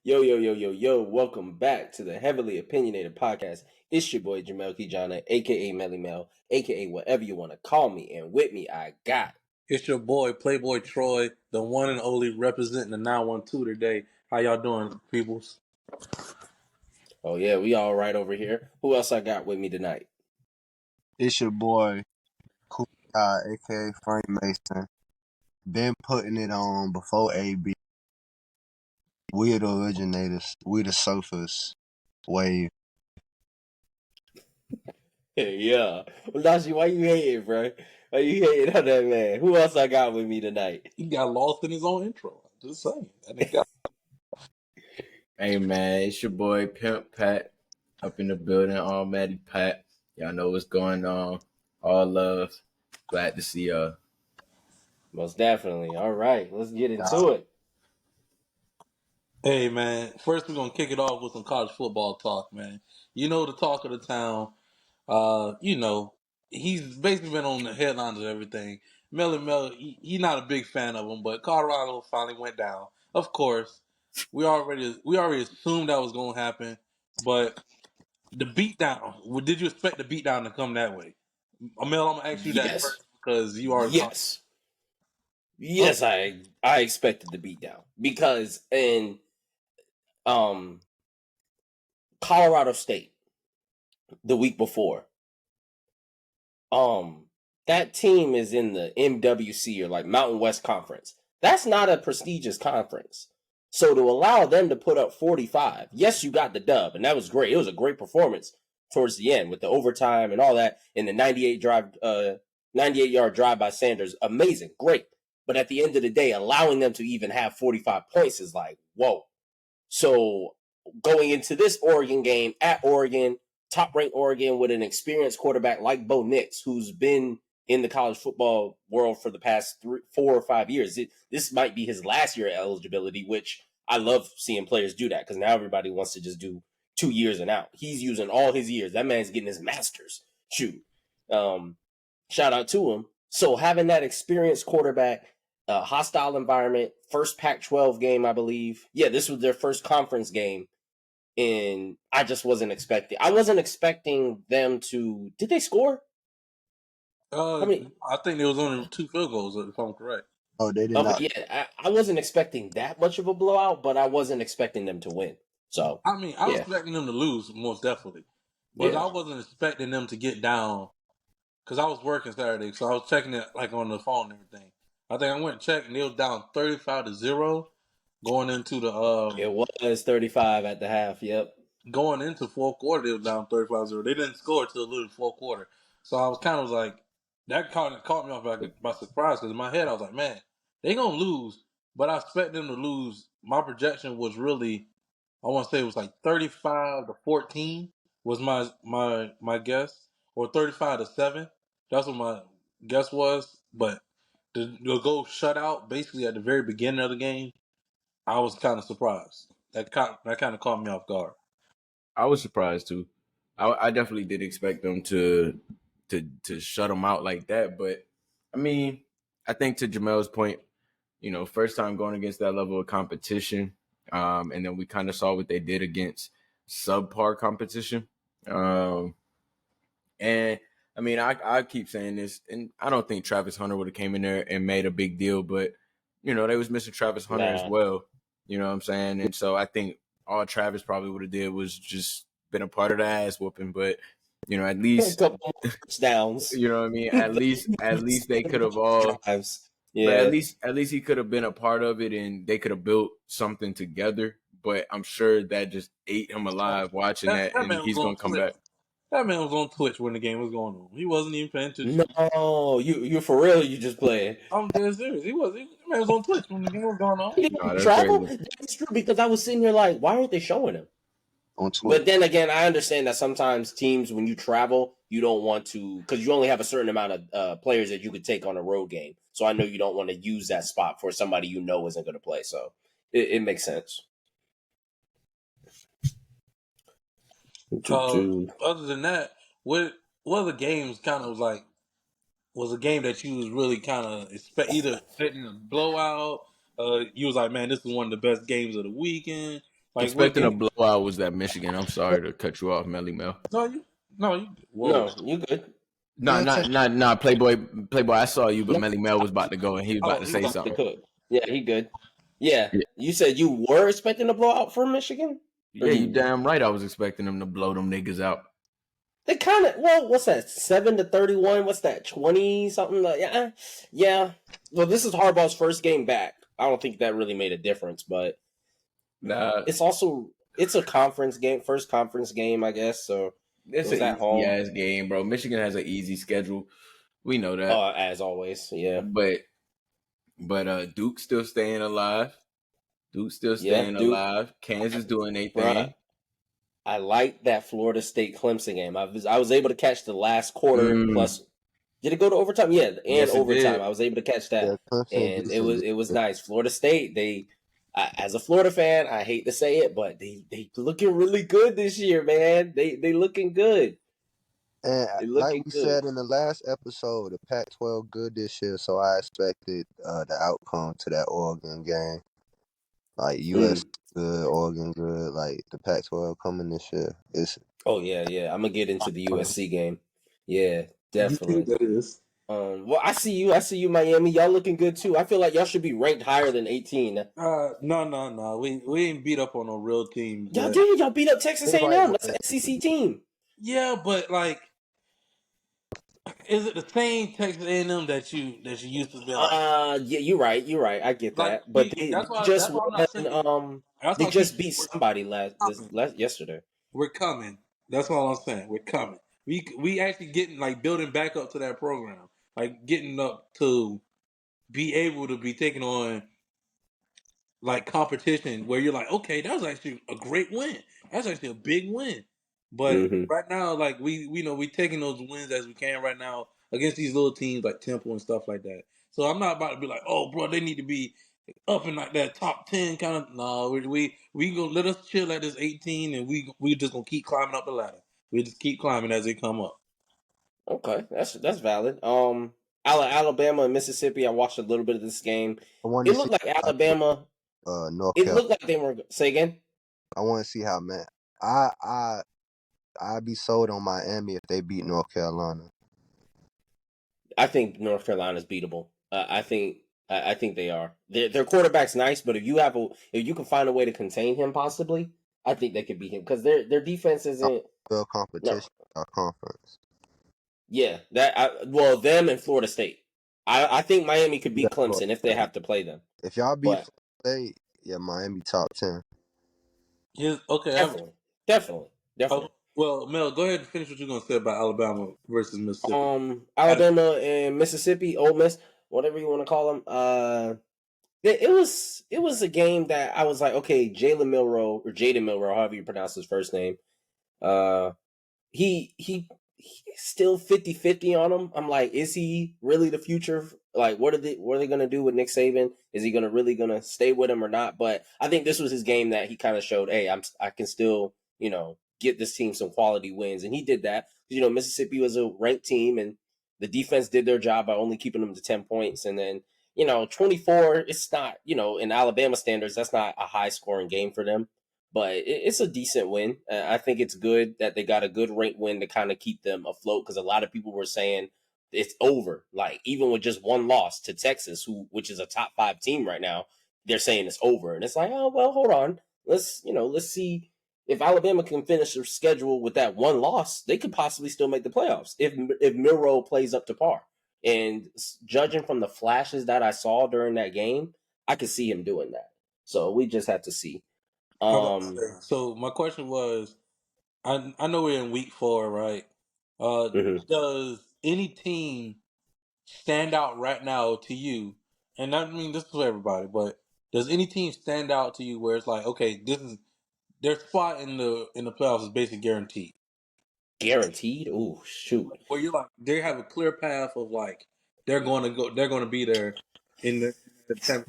Yo, yo, yo, yo, yo, welcome back to the Heavily Opinionated Podcast. It's your boy Jamel Kijana, aka Melly Mel, aka whatever you want to call me. And with me, I got. It's your boy, Playboy Troy, the one and only representing the 912 today. How y'all doing, peoples? Oh, yeah, we all right over here. Who else I got with me tonight? It's your boy, Cool Guy, aka Frank Mason. Been putting it on before AB. We are the originators. We the surfers. Wave. Yeah. Well, Nashi, why you hating, bro? Why you hating on that man? Who else I got with me tonight? He got lost in his own intro. I'm just saying. That nigga got Hey man, it's your boy Pimp Pat up in the building, all Matty Pat. Y'all know what's going on. All love. Glad to see y'all. Most definitely. All right, let's get into it. Hey, man. First, we're going to kick it off with some college football talk, man. You know, the talk of the town. He's basically been on the headlines of everything. Melly Mel, he's not a big fan of him, but Colorado finally went down. Of course, we already assumed that was going to happen, but the beatdown. Did you expect the beatdown to come that way? Mel, I'm gonna ask you that Yes. first because you are Yes. Yes, I expected the beatdown because in Colorado State the week before, that team is in the MWC or like Mountain West Conference. That's not a prestigious conference. So to allow them to put up 45, yes, you got the dub, and that was great. It was a great performance towards the end with the overtime and all that, and the 98-yard drive by Sanders. Amazing, great. But at the end of the day, allowing them to even have 45 points is like, whoa. So going into this Oregon game at Oregon, top-ranked Oregon with an experienced quarterback like Bo Nix, who's been in the college football world for the past 4 or 5 years. This might be his last year of eligibility, which I love seeing players do that because now everybody wants to just do 2 years and out. He's using all his years. That man's getting his master's. Shoot. Shout out to him. So having that experienced quarterback, hostile environment, first Pac-12 game, I believe. Yeah, this was their first conference game. And I just wasn't expecting. I wasn't expecting them to. Did they score? I think there was only 2 field goals, if I'm correct. Oh, they did not. Yeah, I wasn't expecting that much of a blowout, but I wasn't expecting them to win. So I mean, I was expecting them to lose most definitely, but I wasn't expecting them to get down because I was working Saturday, so I was checking it like on the phone and everything. I think I went and checked, and they was down 35-0 going into the. It was 35 at the half. Yep. Going into fourth quarter, they were down 35-0. They didn't score until the fourth quarter. So I was kind of like, that caught me off by surprise because in my head I was like, man, they going to lose. But I expect them to lose. My projection was really, I want to say it was like 35-14 was my guess. Or 35-7. That's what my guess was. But to go shutout basically at the very beginning of the game, I was kind of surprised. That kind of caught me off guard. I was surprised too. I definitely did expect them to shut them out like that, but I mean, I think to Jamel's point, first time going against that level of competition, and then we kind of saw what they did against subpar competition, and I mean, I keep saying this, and I don't think Travis Hunter would have came in there and made a big deal, but they was missing Travis Hunter as well. You know what I'm saying? And so I think all Travis probably would have did was just been a part of the ass whooping, but at least a couple touchdowns. You know what I mean? At least they could have all. Yeah. But at least he could have been a part of it, and they could have built something together. But I'm sure that just ate him alive watching that and he's gonna come back. That man was on Twitch when the game was going on. He wasn't even paying attention. No, you for real? You just playing? I'm dead serious. That man was on Twitch when the game was going on. That's travel? That's true because I was sitting here like, why aren't they showing him on Twitch? But then again, I understand that sometimes teams, when you travel, you don't want to because you only have a certain amount of players that you could take on a road game. So I know you don't want to use that spot for somebody isn't going to play. So it makes sense. Other than that, what other games kind of was a game that you was really kind of either expecting a blowout? You was like, man, this is one of the best games of the weekend. Like what Expecting a game? blowout was that Michigan. I'm sorry to cut you off, Melly Mel. No, you. Whoa. No, you good. No, Pay attention. Playboy. I saw you, but No, Melly Mel was about to go and he was about Oh, to he say was the something. cook. Yeah, he good. Yeah, Yeah, you said you were expecting a blowout for Michigan, or yeah, you you? damn right. I was expecting them to blow them niggas out. They kind of what's that? 7-31. What's that? 20 something? Yeah, yeah. Well, this is Harbaugh's first game back. I don't think that really made a difference, but Nah, it's a conference game, first conference game, I guess. So it it's an was at easy home, ass game, bro. Michigan has an easy schedule. We know that, as always. Yeah, but Duke's still staying alive. Duke's still yeah, staying Duke, alive. Kansas doing their bruh. thing. I like that Florida State Clemson game. I was able to catch the last quarter Mm, plus. Did it go to overtime? Yeah, and yes, it overtime. did. I was able to catch Yeah, that, Clemson and it decent was this it was year. nice. Florida State, as a Florida fan, I hate to say it, but they looking really good this year, man. They looking good. And They like looking we good. said in the last episode, the Pac-12 good this year, so I expected the outcome to that Oregon game. Like US Mm. good, Oregon good. Like the Pac-12 coming this year. It's Oh yeah. I'm gonna get into the USC game. Yeah, You think definitely. that is? Well, I see you. I see you, Miami. Y'all looking good too. I feel like y'all should be ranked higher than 18. No. We ain't beat up on no real teams Y'all yet. did. Y'all beat up Texas they right A&M. with That's us. an SEC team. Yeah, but like, is it the same Texas A&M that you used to be like? Yeah, you're right. You're right. I get Like that. But they just that's why I'm won. not saying. That's They why I keep just saying beat somebody coming. yesterday. We're coming. That's all I'm saying. We're coming. We actually getting like building back up to that program, like getting up to be able to be taking on like competition where you're like, okay, that was actually a great win. That's actually a big win. But Mm-hmm. right now, like we know we taking those wins as we can right now against these little teams like Temple and stuff like that. So I'm not about to be like, oh, bro, they need to be up in like that top 10 kind of. No, we gonna let us chill at this 18, and we just gonna keep climbing up the ladder. We just keep climbing as they come up. Okay, that's valid. Alabama and Mississippi. I watched a little bit of this game. I want It to see looked like how Alabama. North It Carolina. looked like they were. Say again. I want to see how man. I'd be sold on Miami if they beat North Carolina. I think North Carolina's beatable. I think they are. Their quarterback's nice, but if you can find a way to contain him, possibly, I think they could beat him because their defense isn't. Well, No, competition, our conference. yeah, well, them and Florida State. I think Miami could Yeah, beat Clemson if they have to play them, if y'all beat but Florida State, yeah, Miami top 10. Okay. definitely, definitely, Oh, definitely. well, Mel, go ahead and finish what you're gonna say about Alabama versus Mississippi. Alabama and Mississippi, Ole Miss, whatever you want to call them. It was a game that I was like, okay, Jalen Milroe or Jaden Milroe, however you pronounce his first name. Uh, he's still 50-50 on him. I'm like, is he really the future? Like, what are they gonna do with Nick Saban? Is he gonna stay with him or not? But I think this was his game that he kind of showed, hey, I can still, get this team some quality wins. And he did that. Mississippi was a ranked team and the defense did their job by only keeping them to 10 points. And then, 24, it's not, in Alabama standards, that's not a high scoring game for them, but it's a decent win. I think it's good that they got a good ranked win to kind of keep them afloat because a lot of people were saying it's over. Like even with just one loss to Texas, which is a top 5 team right now, they're saying it's over, and it's like, oh well, hold on, let's see if Alabama can finish their schedule with that one loss, they could possibly still make the playoffs if Miro plays up to par. And judging from the flashes that I saw during that game, I could see him doing that. So we just have to see. Um, So my question was, I know we're in week 4, right? mhm. Does any team stand out right now to you? And I mean this is for everybody, but does any team stand out to you where it's like, okay, this is their spot in the playoffs is basically guaranteed? Guaranteed? Ooh, shoot. Like, where you're like they have a clear path of like they're going to be there in the championship.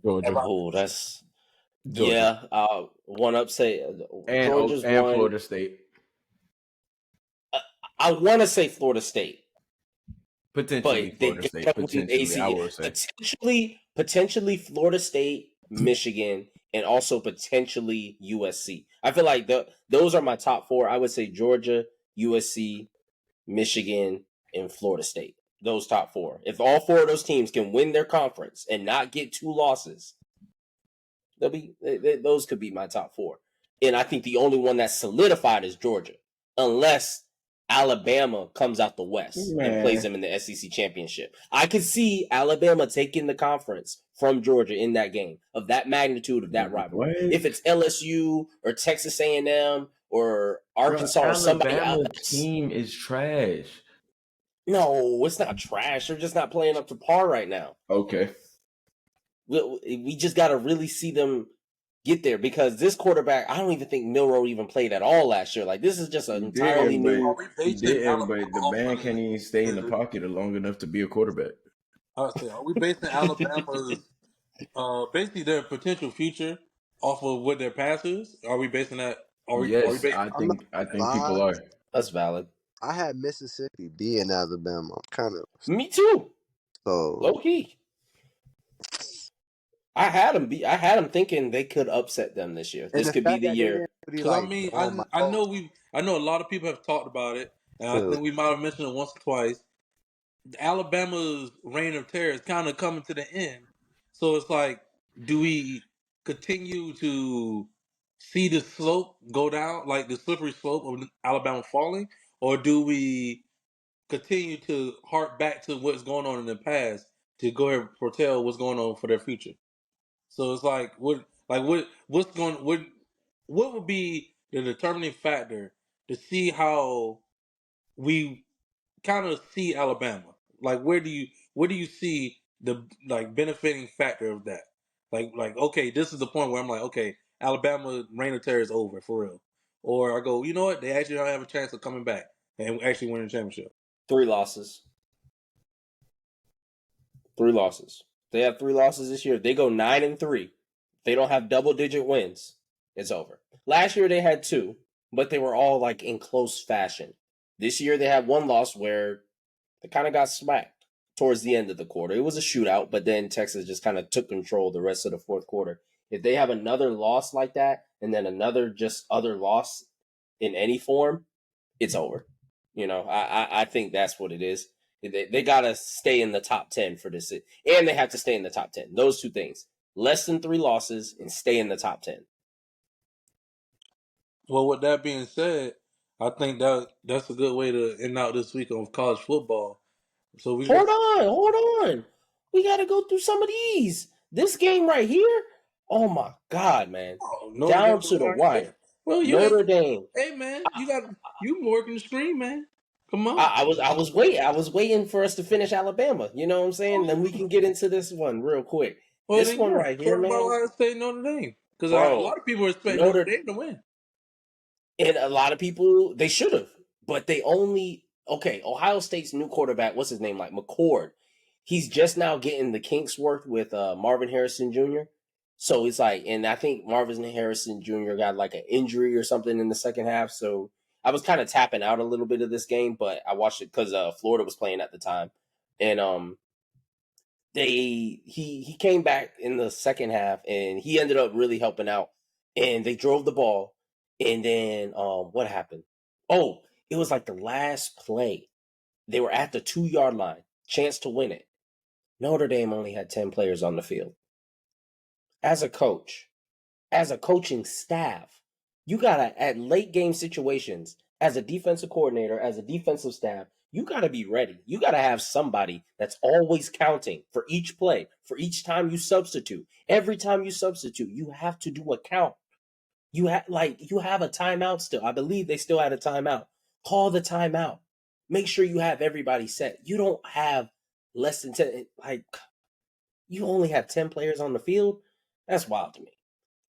Georgia, Oh, that's Georgia, yeah. One upset. Georgia's and one. Florida State. I want to say Florida State, Potentially but Florida they State. gotta win Potentially, I ACC. will say. Potentially Florida State, Michigan, and also potentially USC. I feel like those are my top 4. I would say Georgia, USC, Michigan, and Florida State. Those top 4. If all 4 of those teams can win their conference and not get 2 losses, those could be my top 4. And I think the only one that's solidified is Georgia, unless Alabama comes out the West and plays them in the SEC championship. I could see Alabama taking the conference from Georgia in that game of that magnitude of that rivalry. What? If it's LSU or Texas A&M or Arkansas or somebody Alabama else, team is trash. no, it's not trash. They're just not playing up to par right now. Okay. We just got to really see them get there, because this quarterback, I don't even think Milroe even played at all last year. Like, this is just an entirely new. He didn't, but the man can't even stay in the pocket long enough to be a quarterback. I would say, are we basing Alabama's basically their potential future off of what their past is? Are we basing that? Yes, I think people are. That's valid. I had Mississippi being Alabama. I'm kind of. Me too. So Low key. I had them thinking they could upset them this year. This could be the year. Because I know a lot of people have talked about it, and I think we might have mentioned it once or twice. Alabama's reign of terror is kind of coming to the end. So it's like, do we continue to see the slope go down, like the slippery slope of Alabama falling, or do we continue to hark back to what's going on in the past to go ahead and foretell what's going on for their future? So it's like, what would be the determining factor to see how we kind of see Alabama? Like, where do you see the benefiting factor of that? Like okay, this is the point where I'm like, okay, Alabama reign of terror is over for real. Or I go, you know what? They actually don't have a chance of coming back and actually winning the championship. 3 losses. 3 losses. They have 3 losses this year. If they go 9-3, they don't have double-digit wins, it's over. Last year they had 2, but they were all like in close fashion. This year they had 1 loss where they kind of got smacked towards the end of the quarter. It was a shootout, but then Texas just kind of took control the rest of the fourth quarter. If they have another loss like that, and then another just other loss in any form, it's over. I think that's what it is. They got to stay in the top 10 for this. And they have to stay in the top 10. Those 2 things. Less than 3 losses and stay in the top 10. Well, with that being said, I think that's a good way to end out this week of college football. So Hold on. We got to go through some of these. This game right here, oh my God, man. Down to the wire. Well, Notre Dame. Hey, man, you working the screen, man. Come on. I was waiting for us to finish Alabama. You know what I'm saying? Then we can get into this one real quick. Well, this one right here, man. Ohio State, Notre Dame, because a lot of people expect Notre Dame to win, and a lot of people, they should have, but they only. Okay, Ohio State's new quarterback, what's his name? Like McCord. He's just now getting the kinks worked with Marvin Harrison Jr. So it's like, and I think Marvin Harrison Jr. got like an injury or something in the second half. So I was kind of tapping out a little bit of this game, but I watched it because Florida was playing at the time, and he came back in the second half, and he ended up really helping out. And they drove the ball, and then what happened? Oh, it was like the last play. They were at the 2-yard line, chance to win it. Notre Dame only had 10 players on the field. As a coach, as a coaching staff, you gotta, at late game situations, as a defensive coordinator, as a defensive staff, you gotta be ready. You gotta have somebody that's always counting for each play, for each time you substitute. Every time you substitute, you have to do a count. You have a timeout still. I believe they still had a timeout. Call the timeout. Make sure you have everybody set. You don't have less than 10. Like, you only have 10 players on the field. That's wild to me.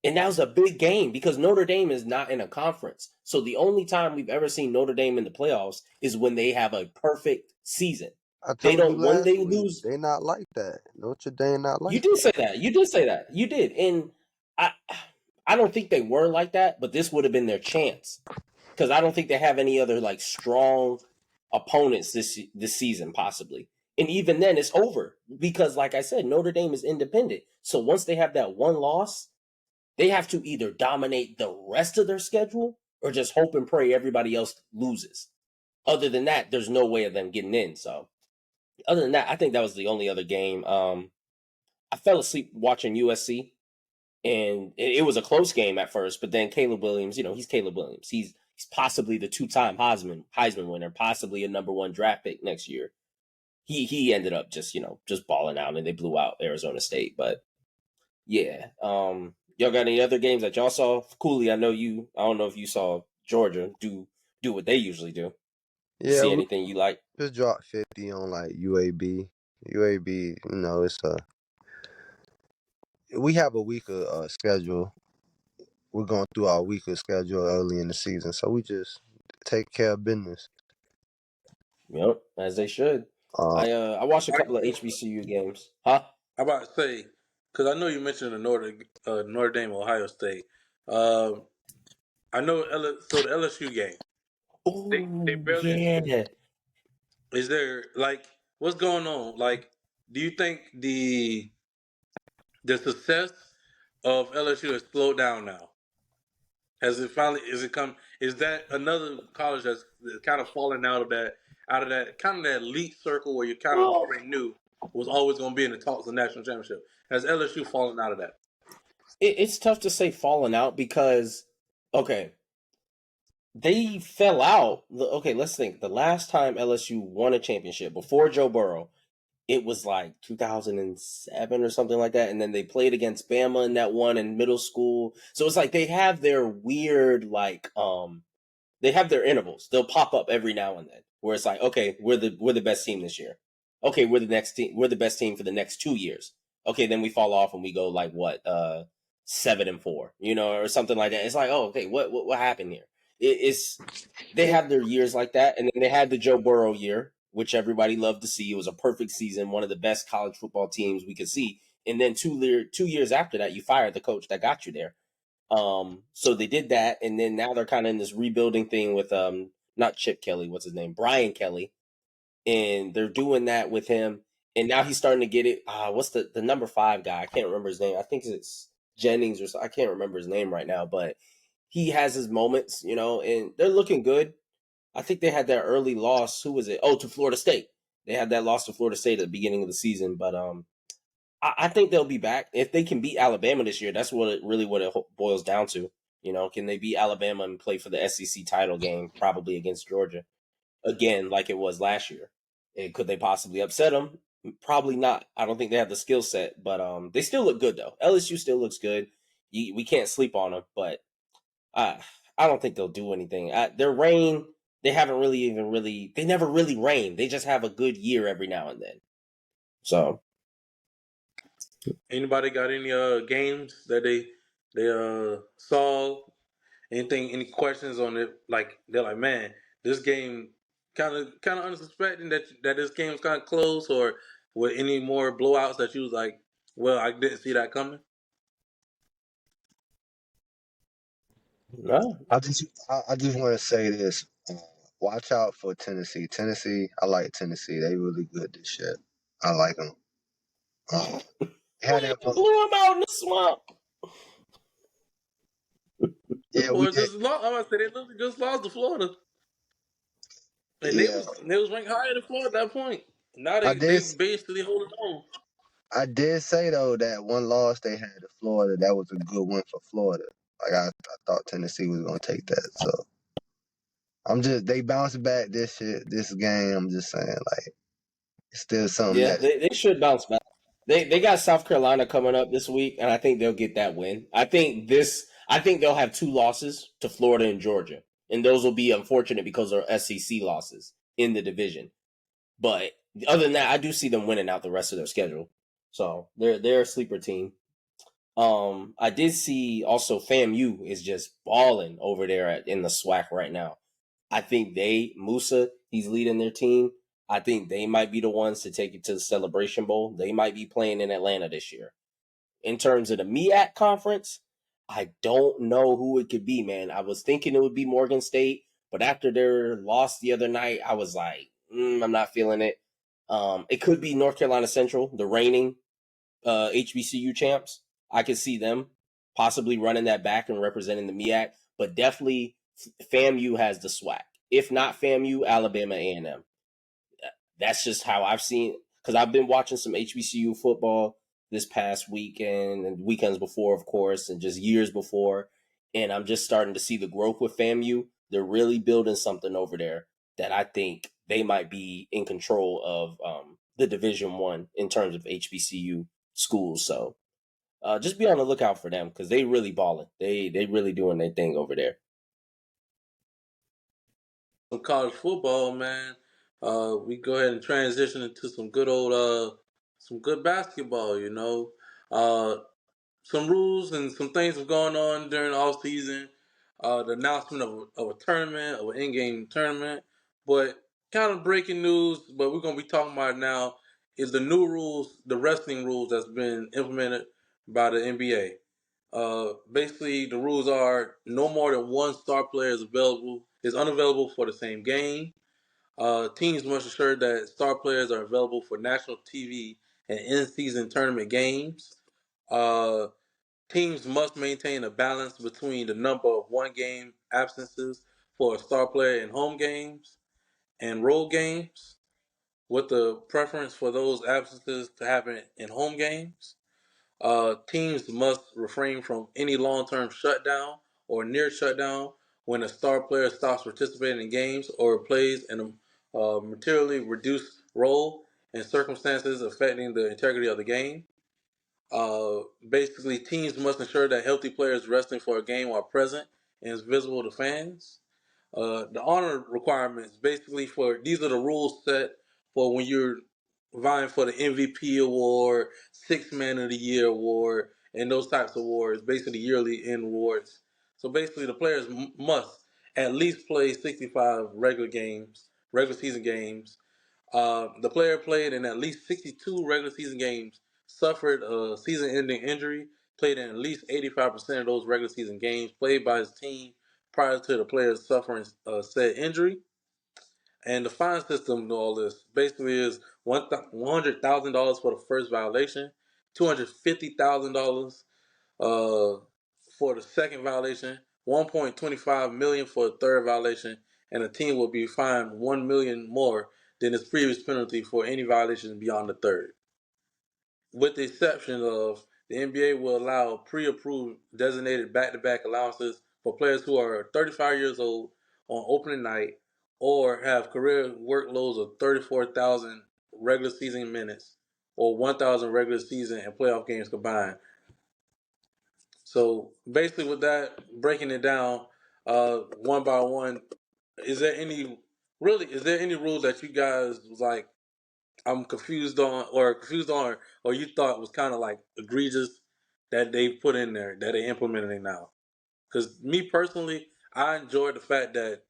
And that was a big game because Notre Dame is not in a conference. So the only time we've ever seen Notre Dame in the playoffs is when they have a perfect season. They don't, when they lose. They're not like that. Notre Dame not like that. You did say that. You did. And I don't think they were like that, but this would have been their chance. Because I don't think they have any other like strong opponents this season, possibly. And even then, it's over. Because like I said, Notre Dame is independent. So once they have that 1 loss, they have to either dominate the rest of their schedule or just hope and pray everybody else loses. Other than that, there's no way of them getting in. So, other than that, I think that was the only other game. I fell asleep watching USC, and it was a close game at first, but then Caleb Williams, he's Caleb Williams. He's possibly the 2-time Heisman winner, possibly a number 1 draft pick next year. He ended up just balling out, and they blew out Arizona State. But yeah, y'all got any other games that y'all saw? Cooley, I don't know if you saw Georgia do what they usually do. Yeah, See we anything you like? just dropped 50 on like UAB. UAB, we have a weaker schedule. We're going through our weaker schedule early in the season, so we just take care of business. Yep, as they should. Uh, I watched a couple of HBCU games. Huh? I'm about to say, because I know you mentioned the Notre Dame, Ohio State. I know so the LSU game. They Oh barely. yeah. Is there like what's going on? Like, do you think the success of LSU has slowed down now? Has it finally? Is it come? Is that another college that's kind of fallen out of that kind of that elite circle where you kind of Well, already knew was always going to be in the talks of national championship? Has LSU fallen out of that? it's tough to say falling out because okay, they fell out. Okay, let's think. The last time LSU won a championship before Joe Burrow, it was like 2007 or something like that, and then they played against Bama in that one in middle school. So it's like they have their weird they have their intervals. They'll pop up every now and then where it's like, okay, we're the best team this year. Okay, we're the next team. We're the best team for the next 2 years. Okay, then we fall off and we go like what 7-4, or something like that. It's like, oh, okay, what happened here? It's they have their years like that, and then they had the Joe Burrow year, which everybody loved to see. It was a perfect season, one of the best college football teams we could see. And then 2 years after that, you fired the coach that got you there. So they did that, and then now they're kind of in this rebuilding thing with not Chip Kelly, what's his name, Brian Kelly, and they're doing that with him. And now he's starting to get it. What's the number 5 guy? I can't remember his name. I think it's Jennings I can't remember his name right now, but he has his moments, and they're looking good. I think they had that early loss. Who was it? Oh, to Florida State. They had that loss to Florida State at the beginning of the season, but I think they'll be back if they can beat Alabama this year. That's what it boils down to. Can they beat Alabama and play for the SEC title game, probably against Georgia again, like it was last year? And could they possibly upset them? Probably not. I don't think they have the skill set, but they still look good though. LSU still looks good. We can't sleep on them, but I don't think they'll do anything. Their reign, they haven't they never really reign. They just have a good year every now and then. So. Anybody got any games that they saw? Any questions on it? Like they're like, man, this game kind of unsuspecting that this game was kind of close, or with any more blowouts that you was like, well, I didn't see that coming. No. I just want to say this. Watch out for Tennessee. I like Tennessee. They really good this year. I like them. Had We that. blew him out in the swamp. Yeah, we Or did. just lost. I was say they literally just lost to Florida, and Yeah, they was ranked higher than Florida at that point. Now I they did. basically holding on. I did say though that one loss they had to Florida, that was a good win for Florida. Like I thought Tennessee was gonna take that. So they bounced back this game. I'm just saying, like it's still something Yeah, that they should bounce back. They got South Carolina coming up this week, and I think they'll get that win. I think they'll have 2 losses to Florida and Georgia, and those will be unfortunate because they're SEC losses in the division. But other than that, I do see them winning out the rest of their schedule. So they're a sleeper team. I did see also FAMU is just balling over there in the SWAC right now. I think Musa, he's leading their team. I think they might be the ones to take it to the Celebration Bowl. They might be playing in Atlanta this year. In terms of the MEAC conference, I don't know who it could be, man. I was thinking it would be Morgan State, but after their loss the other night, I was like, I'm not feeling it. It could be North Carolina Central, the reigning HBCU champs. I could see them possibly running that back and representing the MEAC, but definitely FAMU has the swag. If not FAMU, Alabama A&M. That's just how I've seen, because I've been watching some HBCU football this past weekend and weekends before, of course, and just years before. And I'm just starting to see the growth with FAMU. They're really building something over there that I think they might be in control of the Division One in terms of HBCU schools. So just be on the lookout for them because they really balling. They really doing their thing over there. Some college football, man. We go ahead and transition into some good basketball. Uh, some rules and some things have gone on during the off season. The announcement of a tournament, of an in-game tournament, but kind of breaking news. But we're gonna be talking about it now is the new rules, the wrestling rules that's been implemented by the NBA. Basically, the rules are no more than one star player is unavailable for the same game. Teams must ensure that star players are available for national TV and in-season tournament games. Uh, Teams must maintain a balance between the number of one-game absences for a star player in home games and road games, with the preference for those absences to happen in home games. Teams must refrain from any long-term shutdown or near shutdown when a star player stops participating in games or plays in a materially reduced role in circumstances affecting the integrity of the game. Basically, teams must ensure that healthy players resting for a game are present and is visible to fans. The honor requirements basically for these are the rules set for when you're vying for the MVP award, Six Man of the Year award, and those types of awards, basically yearly end awards. So basically, the players must at least play 65 regular season games. The player played in at least 62 regular season games, suffered a season ending injury, played in at least 85% of those regular season games played by his team prior to the player suffering said injury. And the fine system to all this basically is $100,000 for the first violation, $250,000 for the second violation, 1.25 million for the third violation, and a team will be fined 1 million more than its previous penalty for any violation beyond the third. With the exception of the NBA will allow pre-approved designated back-to-back allowances for players who are 35 years old on opening night or have career workloads of 34,000 regular season minutes or 1,000 regular season and playoff games combined. So basically, with that, breaking it down one by one, is there any is there any rules that you guys was like I'm confused on, or you thought was kind of like egregious that they put in there that they implemented it now? Because me personally, I enjoyed the fact that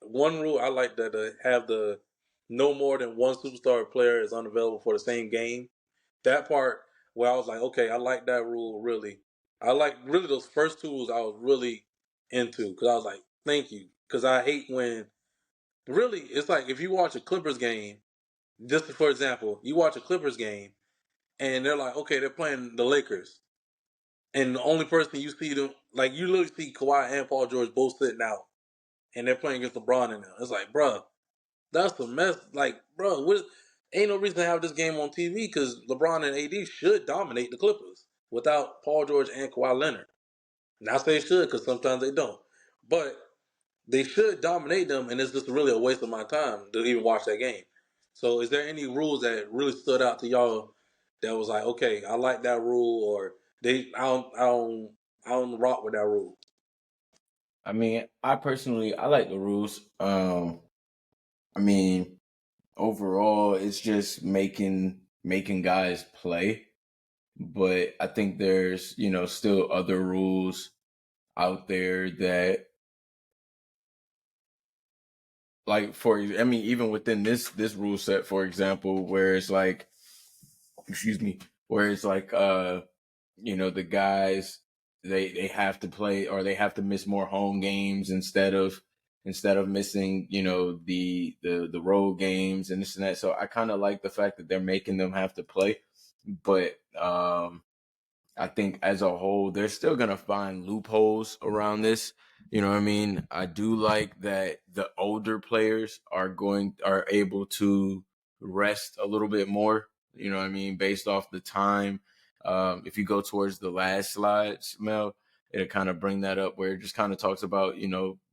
one rule I like that have the no more than one superstar player is unavailable for the same game. That part where I was like, okay, I like that rule really. I like really those first two rules I was really into because I was like, thank you. Because I hate when really it's like if you watch a Clippers game, just for example, you watch a Clippers game and they're like, okay, they're playing the Lakers, and the only person you see them like you literally see Kawhi and Paul George both sitting out, and they're playing against LeBron and them. It's like, bruh, that's a mess. Like, bruh, ain't no reason to have this game on TV because LeBron and AD should dominate the Clippers without Paul George and Kawhi Leonard. Not say they should because sometimes they don't, but they should dominate them, and it's just really a waste of my time to even watch that game. So, is there any rules that really stood out to y'all that was like, okay, I like that rule, or I don't rock with that rule? I mean, I personally I like the rules. I mean, overall, it's just making guys play. But I think there's still other rules out there that like even within this rule set, for example, where it's like excuse me, where it's like the guys they have to play or they have to miss more home games instead of missing the road games and this and that. So I kind of like the fact that they're making them have to play, but I think as a whole, they're still gonna find loopholes around this. You know what I mean? I do like that the older players are able to rest a little bit more. You know what I mean? Based off the time. If you go towards the last slide, Mel, it'll kind of bring that up where it just kind of talks about,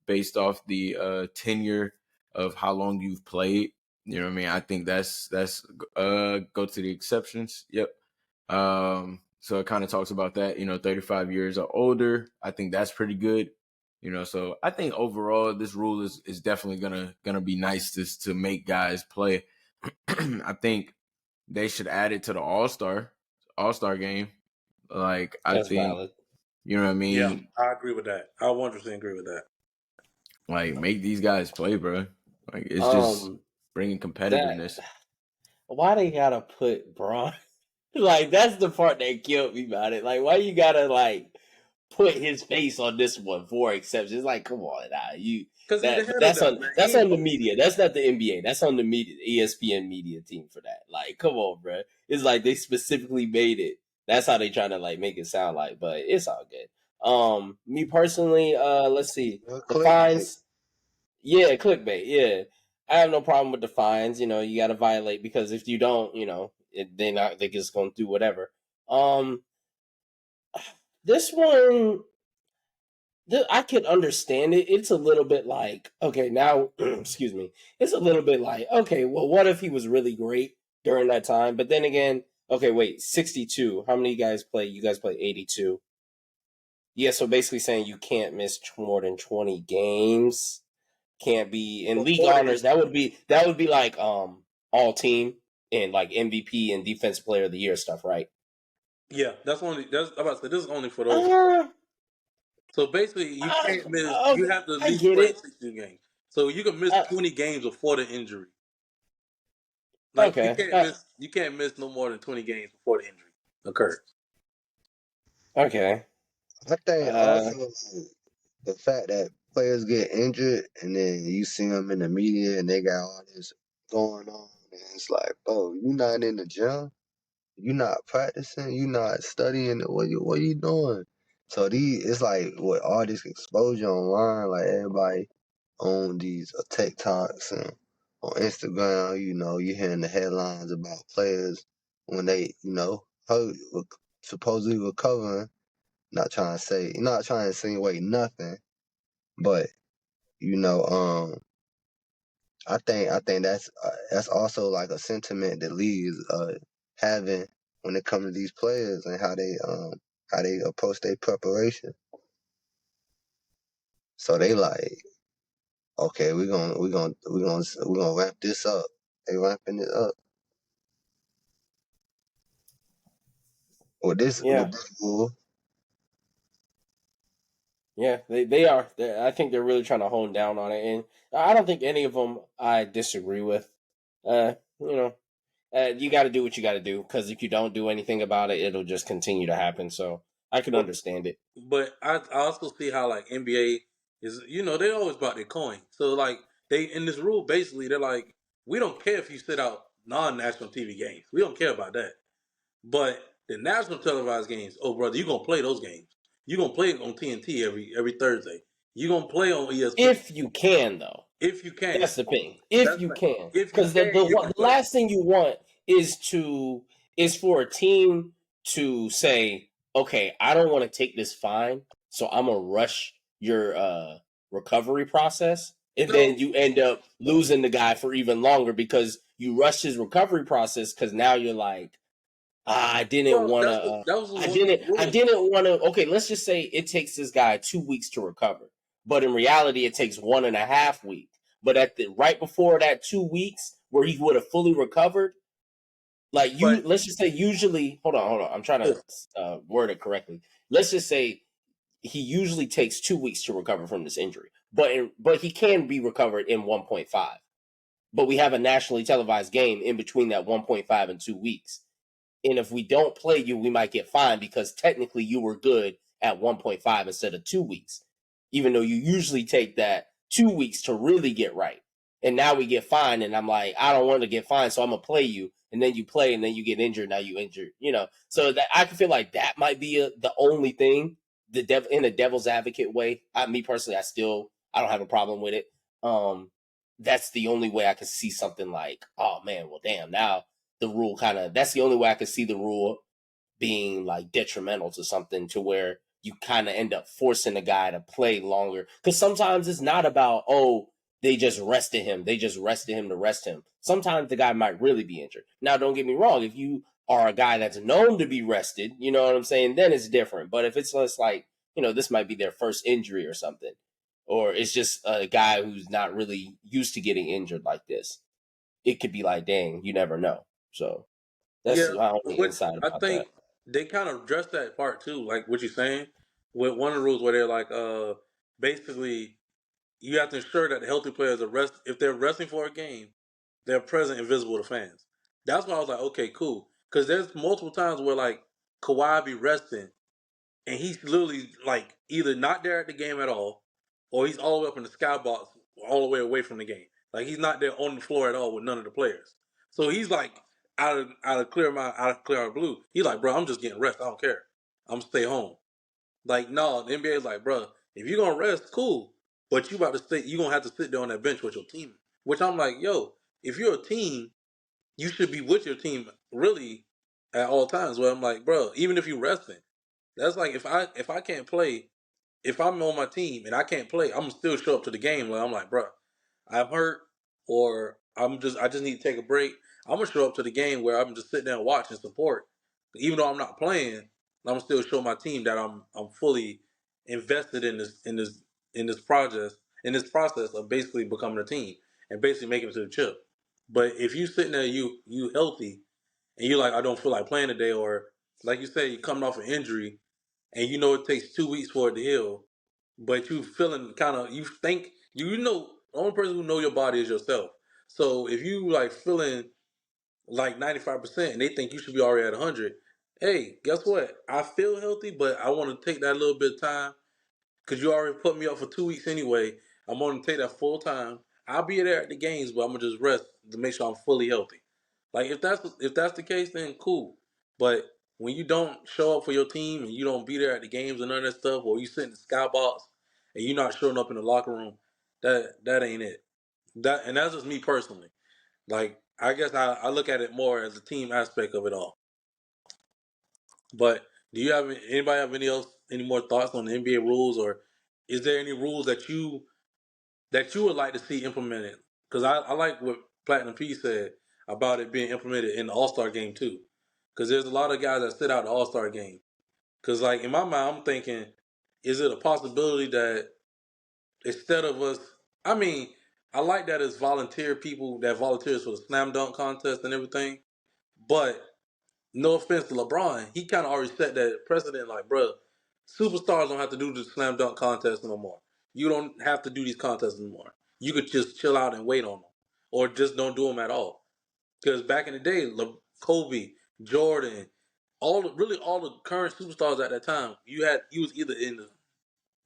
based off the tenure of how long you've played. You know what I mean? I think that's go to the exceptions. Yep. So it kind of talks about that, 35 years or older. I think that's pretty good. So I think overall this rule is definitely gonna be nice to make guys play. I think they should add it to the All-Star game. Like I That's think, valid. you know what I Yeah, mean? I agree with that. I 100% agree with that. Like make these guys play, bro. Like it's just Um, bringing that competitiveness. why they gotta put Braun? Like that's the part that killed me about it. Like why you gotta like put his face on this one for exceptions? Like come on, you Because he's the but head of them, man. He that's ain't on the supposed media. That's not the NBA. That's on the media, ESPN media team for that. Like come on, bro. It's like they specifically made it. That's how they trying to like make it sound like, but it's all good. Me personally, let's see the Clickbait. fines. Yeah, clickbait. Yeah, I have no problem with the fines. You got to violate because if you don't, they just gonna do whatever. Um, this one, I could understand it. It's a little bit like okay, now, excuse me. It's a little bit like okay, well, what if he was really great during that time? But then again, okay, wait, 62. How many guys play? You guys play 82. Yeah, so basically saying you can't miss more than 20 games. Can't be in league before the honors. injury. That would be like all team and like MVP and defense player of the year stuff, right? Yeah, that's I'm about to say this is only for those. Uh, So basically, you can't miss. You have to at I least get play it. 62 games. So you can miss Uh, 20 games before the injury. Like you okay. can't miss. You can't miss no more than 20 games before the injury occurs. Okay. I think Uh, also the fact that players get injured and then you see them in the media and they got all this going on, and it's like, bro, you not in the gym, you not practicing, you not studying. What you doing? So it's like with all this exposure online, like everybody on these TikToks and on Instagram, you hearing the headlines about players when they, hurt, supposedly recovering. Not trying to insinuate nothing, but you know, I think that's also like a sentiment that leagues having when it comes to these players and how they approach their preparation. So they like, okay, we're gonna ramp this up. They ramping it up with this yeah. with this rule. Yeah, they are. I think they're really trying to hone down on it, and I don't think any of them I disagree with. You know, you got to do what you got to do because if you don't do anything about it, it'll just continue to happen. So I can But understand it. but I also see how like NBA is. They always about their coin. So like they in this rule basically they're like we don't care if you sit out non-national TV games. We don't care about that. But the national televised games, oh brother, you gonna play those games. You gonna play on TNT every Thursday. You gonna play on ESPN If you can, though. if you can. That's the thing. If That's you right. can, If you because the, can, the you can the play. last thing you want is for a team to say, okay, I don't want to take this fine, so I'm gonna rush your recovery process, and No, then you end up losing the guy for even longer because you rushed his recovery process because now you're like, I didn't well, want to. that was I one of the didn't. I rules. didn't want to. Okay, let's just say it takes this guy 2 weeks to recover, but in reality, it takes 1.5 weeks. But at the right before that 2 weeks, where he would have fully recovered, like But let's just say usually. Hold on. I'm trying yeah, to word it correctly. Let's just say he usually takes 2 weeks to recover from this injury, but he can be recovered in 1.5. But we have a nationally televised game in between that 1.5 and 2 weeks. And if we don't play you, we might get fined because technically you were good at 1.5 instead of 2 weeks, even though you usually take that 2 weeks to really get right. and now we get fined, and I'm like, I don't want to get fined, so I'm gonna play you, and then you play, and then you get injured. Now you injured, So that I can feel like that might be the only thing in a devil's advocate way. Me personally, I don't have a problem with it. That's the only way I could see something like, oh man, well damn, now the rule that's the only way I could see the rule being like detrimental to something to where you kind of end up forcing a guy to play longer. Because sometimes it's not about, they just rested him. They just rested him to rest him. Sometimes the guy might really be injured. Now, don't get me wrong. If you are a guy that's known to be rested, you know what I'm saying, then it's different. But if it's just like, this might be their first injury or something, or it's just a guy who's not really used to getting injured like this, it could be like, dang, you never know. So that's my only which insight I about that. think they kind of addressed that part too, like what you're saying, with one of the rules where they're like, basically, you have to ensure that the healthy players are if they're resting for a game, they're present and visible to fans. That's why I was like, okay, cool, because there's multiple times where like Kawhi be resting and he's literally like either not there at the game at all, or he's all the way up in the skybox, all the way away from the game. Like he's not there on the floor at all with none of the players. So he's like out of clear blue. He's like, bro, I'm just getting rest. I don't care. I'm stay home. Like no, the NBA is like, bro, if you're gonna rest, cool, but you about to stay. You gonna have to sit there on that bench with your team. Which I'm like, yo, if you're a team, you should be with your team really at all times. Where I'm like, bro, even if you're resting. That's like if I can't play, if I'm on my team and I can't play, I'm gonna still show up to the game. Where I'm like, bro, I'm hurt, or I just need to take a break. I'm gonna show up to the game where I'm just sitting there and watch and support. Even though I'm not playing, I'm gonna still show my team that I'm fully invested in this project in this process of basically becoming a team and basically making it to the chip. But if you sitting there, you healthy, and you're like, I don't feel like playing today, or like you say, you're coming off an injury and you know it takes 2 weeks for it to heal, but you feeling kind of, you think, the only person who know your body is yourself. So if you like feeling like 95% and they think you should be already at 100, hey, guess what? I feel healthy, but I want to take that little bit of time because you already put me up for 2 weeks anyway. I'm going to take that full time. I'll be there at the games, but I'm going to just rest to make sure I'm fully healthy. Like if that's the case, then cool. But when you don't show up for your team and you don't be there at the games and none of that stuff, or you sit in the skybox and you're not showing up in the locker room, that ain't it. That's just me personally. Like I guess I look at it more as a team aspect of it all. But do you have anybody have any more thoughts on the NBA rules, or is there any rules that you would like to see implemented? Because I like what Platinum P said about it being implemented in the All Star game too. Because there's a lot of guys that sit out the All Star game. Because like in my mind, I'm thinking, is it a possibility that instead of us, I mean, I like that it's volunteer people that volunteers for the slam dunk contest and everything. But no offense to LeBron, he kind of already set that precedent. Like, bro, superstars don't have to do the slam dunk contest no more. You don't have to do these contests anymore. You could just chill out and wait on them, or just don't do them at all. Because back in the day, Kobe, Jordan, really all the current superstars at that time, you was either in the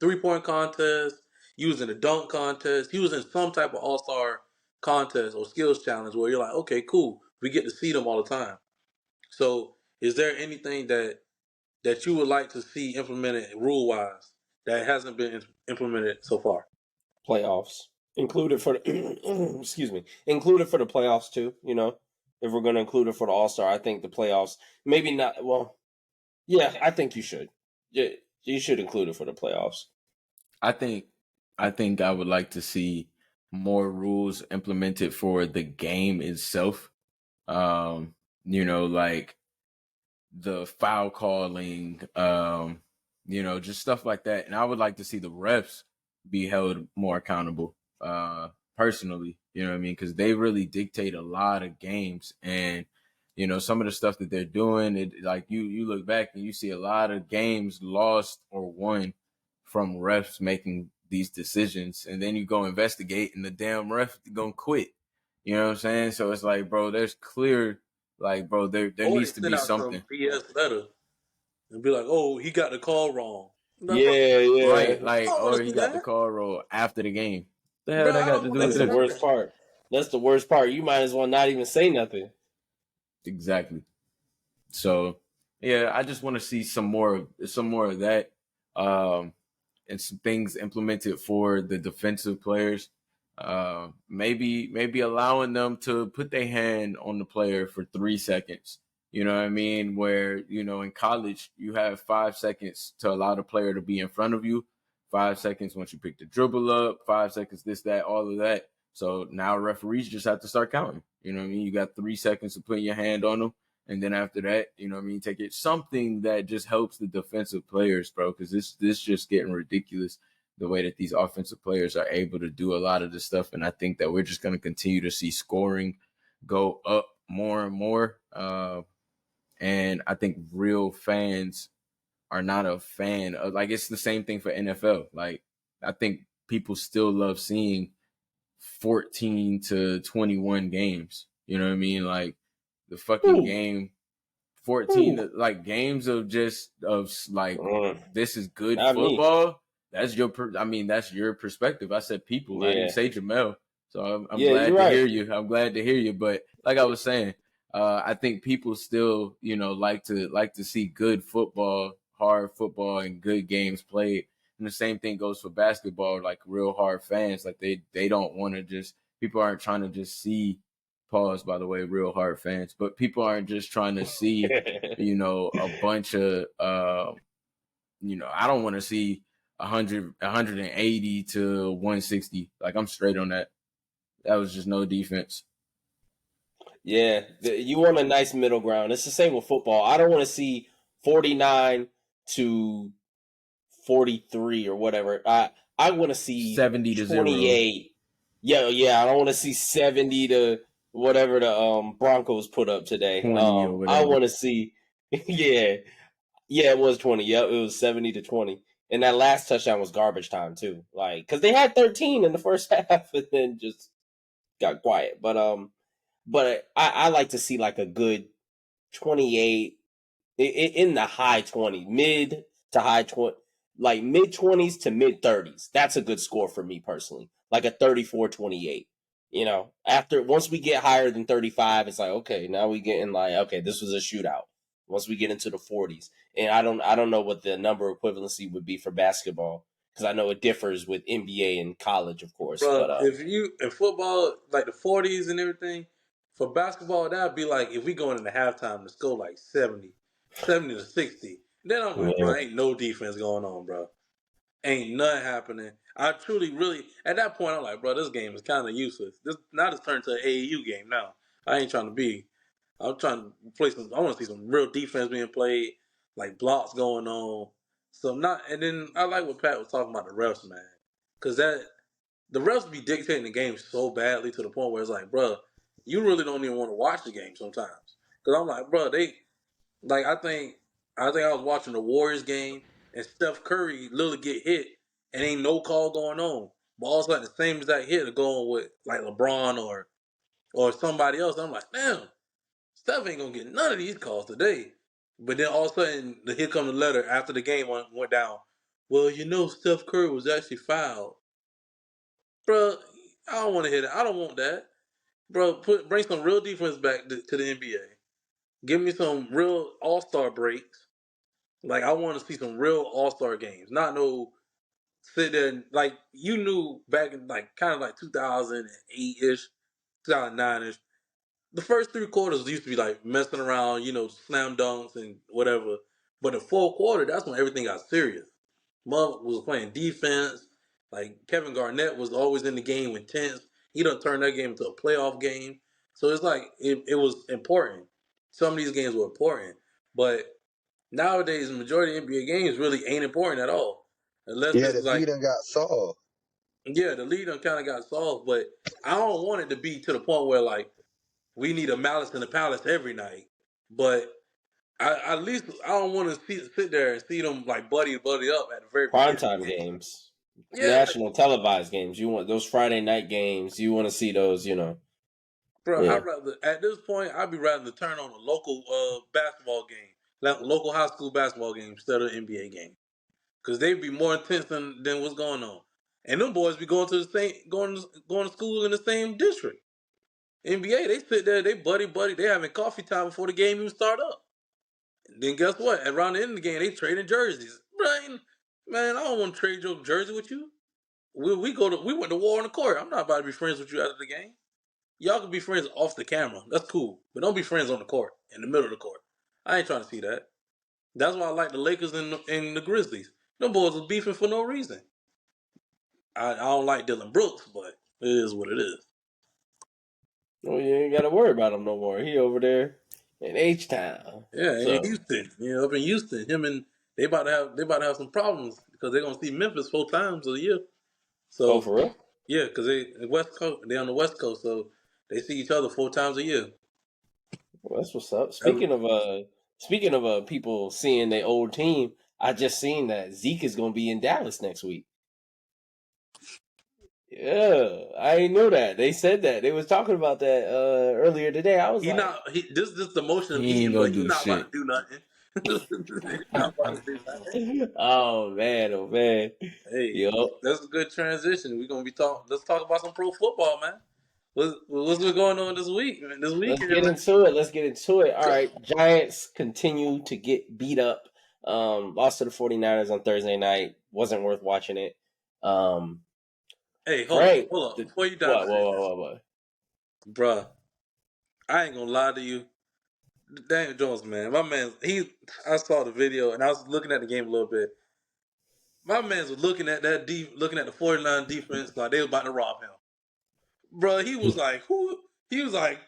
3-point contest, you was in a dunk contest, he was in some type of All Star contest or skills challenge where you're like, okay, cool, we get to see them all the time. So, is there anything that you would like to see implemented rule wise that hasn't been implemented so far? Playoffs included for the excuse me, included for the playoffs too. If we're going to include it for the All-Star, I think the playoffs maybe not. Well, yeah, I think you should. Yeah, you should include it for the playoffs. I think I would like to see more rules implemented for the game itself. Like the foul calling, just stuff like that. And I would like to see the refs be held more accountable, personally, you know what I mean? Because they really dictate a lot of games. And, some of the stuff that they're doing, it like you look back and you see a lot of games lost or won from refs making these decisions. And then you go investigate and the damn ref gonna quit. You know what I'm saying? So it's like, bro, there's clear, like, bro, there Or needs they to send be out some something. BS letter and be like, "Oh, he got the call wrong." Like, bro, Yeah, Right, yeah. I like, don't want or to he see got the that, call roll after the game. The hell bro. that I got don't to want do to with That's see the this? worst that. part. That's the worst part. You might as well not even say nothing. Exactly. So yeah, I just want to see some more of that, um, and some things implemented for the defensive players. Maybe allowing them to put their hand on the player for 3 seconds. You know what I mean? Where in college you have 5 seconds to allow the player to be in front of you. 5 seconds once you pick the dribble up. 5 seconds this that all of that. So now referees just have to start counting. You know what I mean? You got 3 seconds to put your hand on them. And then after that, take it something that just helps the defensive players, bro, because this just getting ridiculous the way that these offensive players are able to do a lot of this stuff. And I think that we're just going to continue to see scoring go up more and more. And I think real fans are not a fan of, like, it's the same thing for NFL. Like, I think people still love seeing 14 to 21 games. You know what I mean? Like, the fucking Ooh, game 14 ooh. like games of like, this is good Not me. football. That's that's your perspective. I said people, I didn't Yeah. say Jamel. So I'm Yeah, you're glad to right. hear you. I'm glad to hear you. But like I was saying, I think people still like to see good football, hard football, and good games played. And the same thing goes for basketball. Like, real hard fans, like they don't want to just, people aren't trying to just see, pause by the way, real hard fans, but people aren't just trying to see a bunch of I don't want to see 180 to 160. Like, I'm straight on that. That was just no defense. Yeah, you want a nice middle ground. It's the same with football. I don't want to see 49 to 43 or whatever. I want to see 70 to 0. 28. Yeah, I don't want to see 70 to whatever the Broncos put up today. 20 or I whatever. want to see yeah. Yeah, it was 20. Yep, it was 70 to 20. And that last touchdown was garbage time too. Like, cuz they had 13 in the first half and then just got quiet. But I like to see like a good 28 in the high 20, mid to high 20, like mid 20s to mid 30s. That's a good score for me personally. Like a 34-28. After once we get higher than 35, it's like, okay, now we get in, like, okay, this was a shootout. Once we get into the 40s. And I don't know what the number equivalency would be for basketball, because I know it differs with NBA and college, of course. Bro, But if you in football like the 40s and everything, for basketball that'd be like if we going into halftime to score like 70 to 60. Then I'm like, bro, yeah. ain't no defense going on, bro. Ain't nothing happening. I truly, really, at that point, I'm like, bro, this game is kind of useless. This now it's turned to an AAU game now. I ain't trying to be. I'm trying to play some. I want to see some real defense being played, like blocks going on. So not, and then I like what Pat was talking about the refs, man, because that the refs be dictating the game so badly to the point where it's like, bro, you really don't even want to watch the game sometimes. Because I'm like, bro, they like I think I was watching the Warriors game and Steph Curry literally get hit and ain't no call going on. But all of a sudden the same exact hit are going with like LeBron or somebody else. I'm like, damn, Steph ain't gonna get none of these calls today. But then all of a sudden here come the letter after the game went down. Well, Steph Curry was actually fouled. Bro, I don't want to hear that. I don't want that. Bro, bring some real defense back to the NBA. Give me some real all-star breaks. Like, I want to see some real all-star games. Not no sit there and, like, you knew back in, like, kind of like 2008-ish, 2009-ish. The first three quarters used to be, like, messing around, slam dunks and whatever. But the fourth quarter, that's when everything got serious. Monk was playing defense. Like, Kevin Garnett was always in the game intense. He done turned that game into a playoff game. So it's like it was important. Some of these games were important. But nowadays the majority of NBA games really ain't important at all. Unless Yeah, it's the like, lead done got solved. yeah, the lead done kinda got solved, but I don't want it to be to the point where like we need a Malice in the Palace every night. But at least I don't want to sit there and see them like buddy up at the very beginning of Primetime the game. games, Yeah, national televised games. You want those Friday night games. You want to see those. bro, Yeah. I'd rather at this point I'd be rather to turn on a local basketball game, like local high school basketball game instead of NBA game, because they'd be more intense than what's going on. And them boys be going to school in the same district. NBA, they sit there, they buddy, they having coffee time before the game even start up. And then guess what? Around the end of the game, they trading jerseys. Brian, man, I don't want to trade your jersey with you. We went to war on the court. I'm not about to be friends with you after the game. Y'all can be friends off the camera. That's cool. But don't be friends on the court, in the middle of the court. I ain't trying to see that. That's why I like the Lakers and the Grizzlies. Them boys was beefing for no reason. I don't like Dylan Brooks, but it is what it is. Well, you ain't got to worry about him no more. He over there in H-Town. Yeah, So, in Houston. Up in Houston, him and they about to have some problems because they're gonna see Memphis 4 times a year. So for real? yeah, because they on the West Coast, so they see each other 4 times a year. Well, that's what's up. Speaking of people seeing their old team, I just seen that Zeke is going to be in Dallas next week. Yeah, I didn't know that. They said that. They was talking about that earlier today. I was He like, not he this the motion of He ain't eating, gonna but he's do not about shit. to do nothing. He's not about to do nothing. oh man. Hey, Yup. that's a good transition. We're gonna be talking. Let's talk about some pro football, man. What's been going on this week? Man? This Let's weekend, get man. into it. All right. Giants continue to get beat up. Lost to the 49ers on Thursday night. Wasn't worth watching it. Hey, Frank. hold up. Before you dive into What? this, bruh, I ain't gonna lie to you. Daniel Jones, man, my man, I saw the video and I was looking at the game a little bit. My man was looking at looking at the 49 defense like they was about to rob him. Bruh, he was like, who? He was like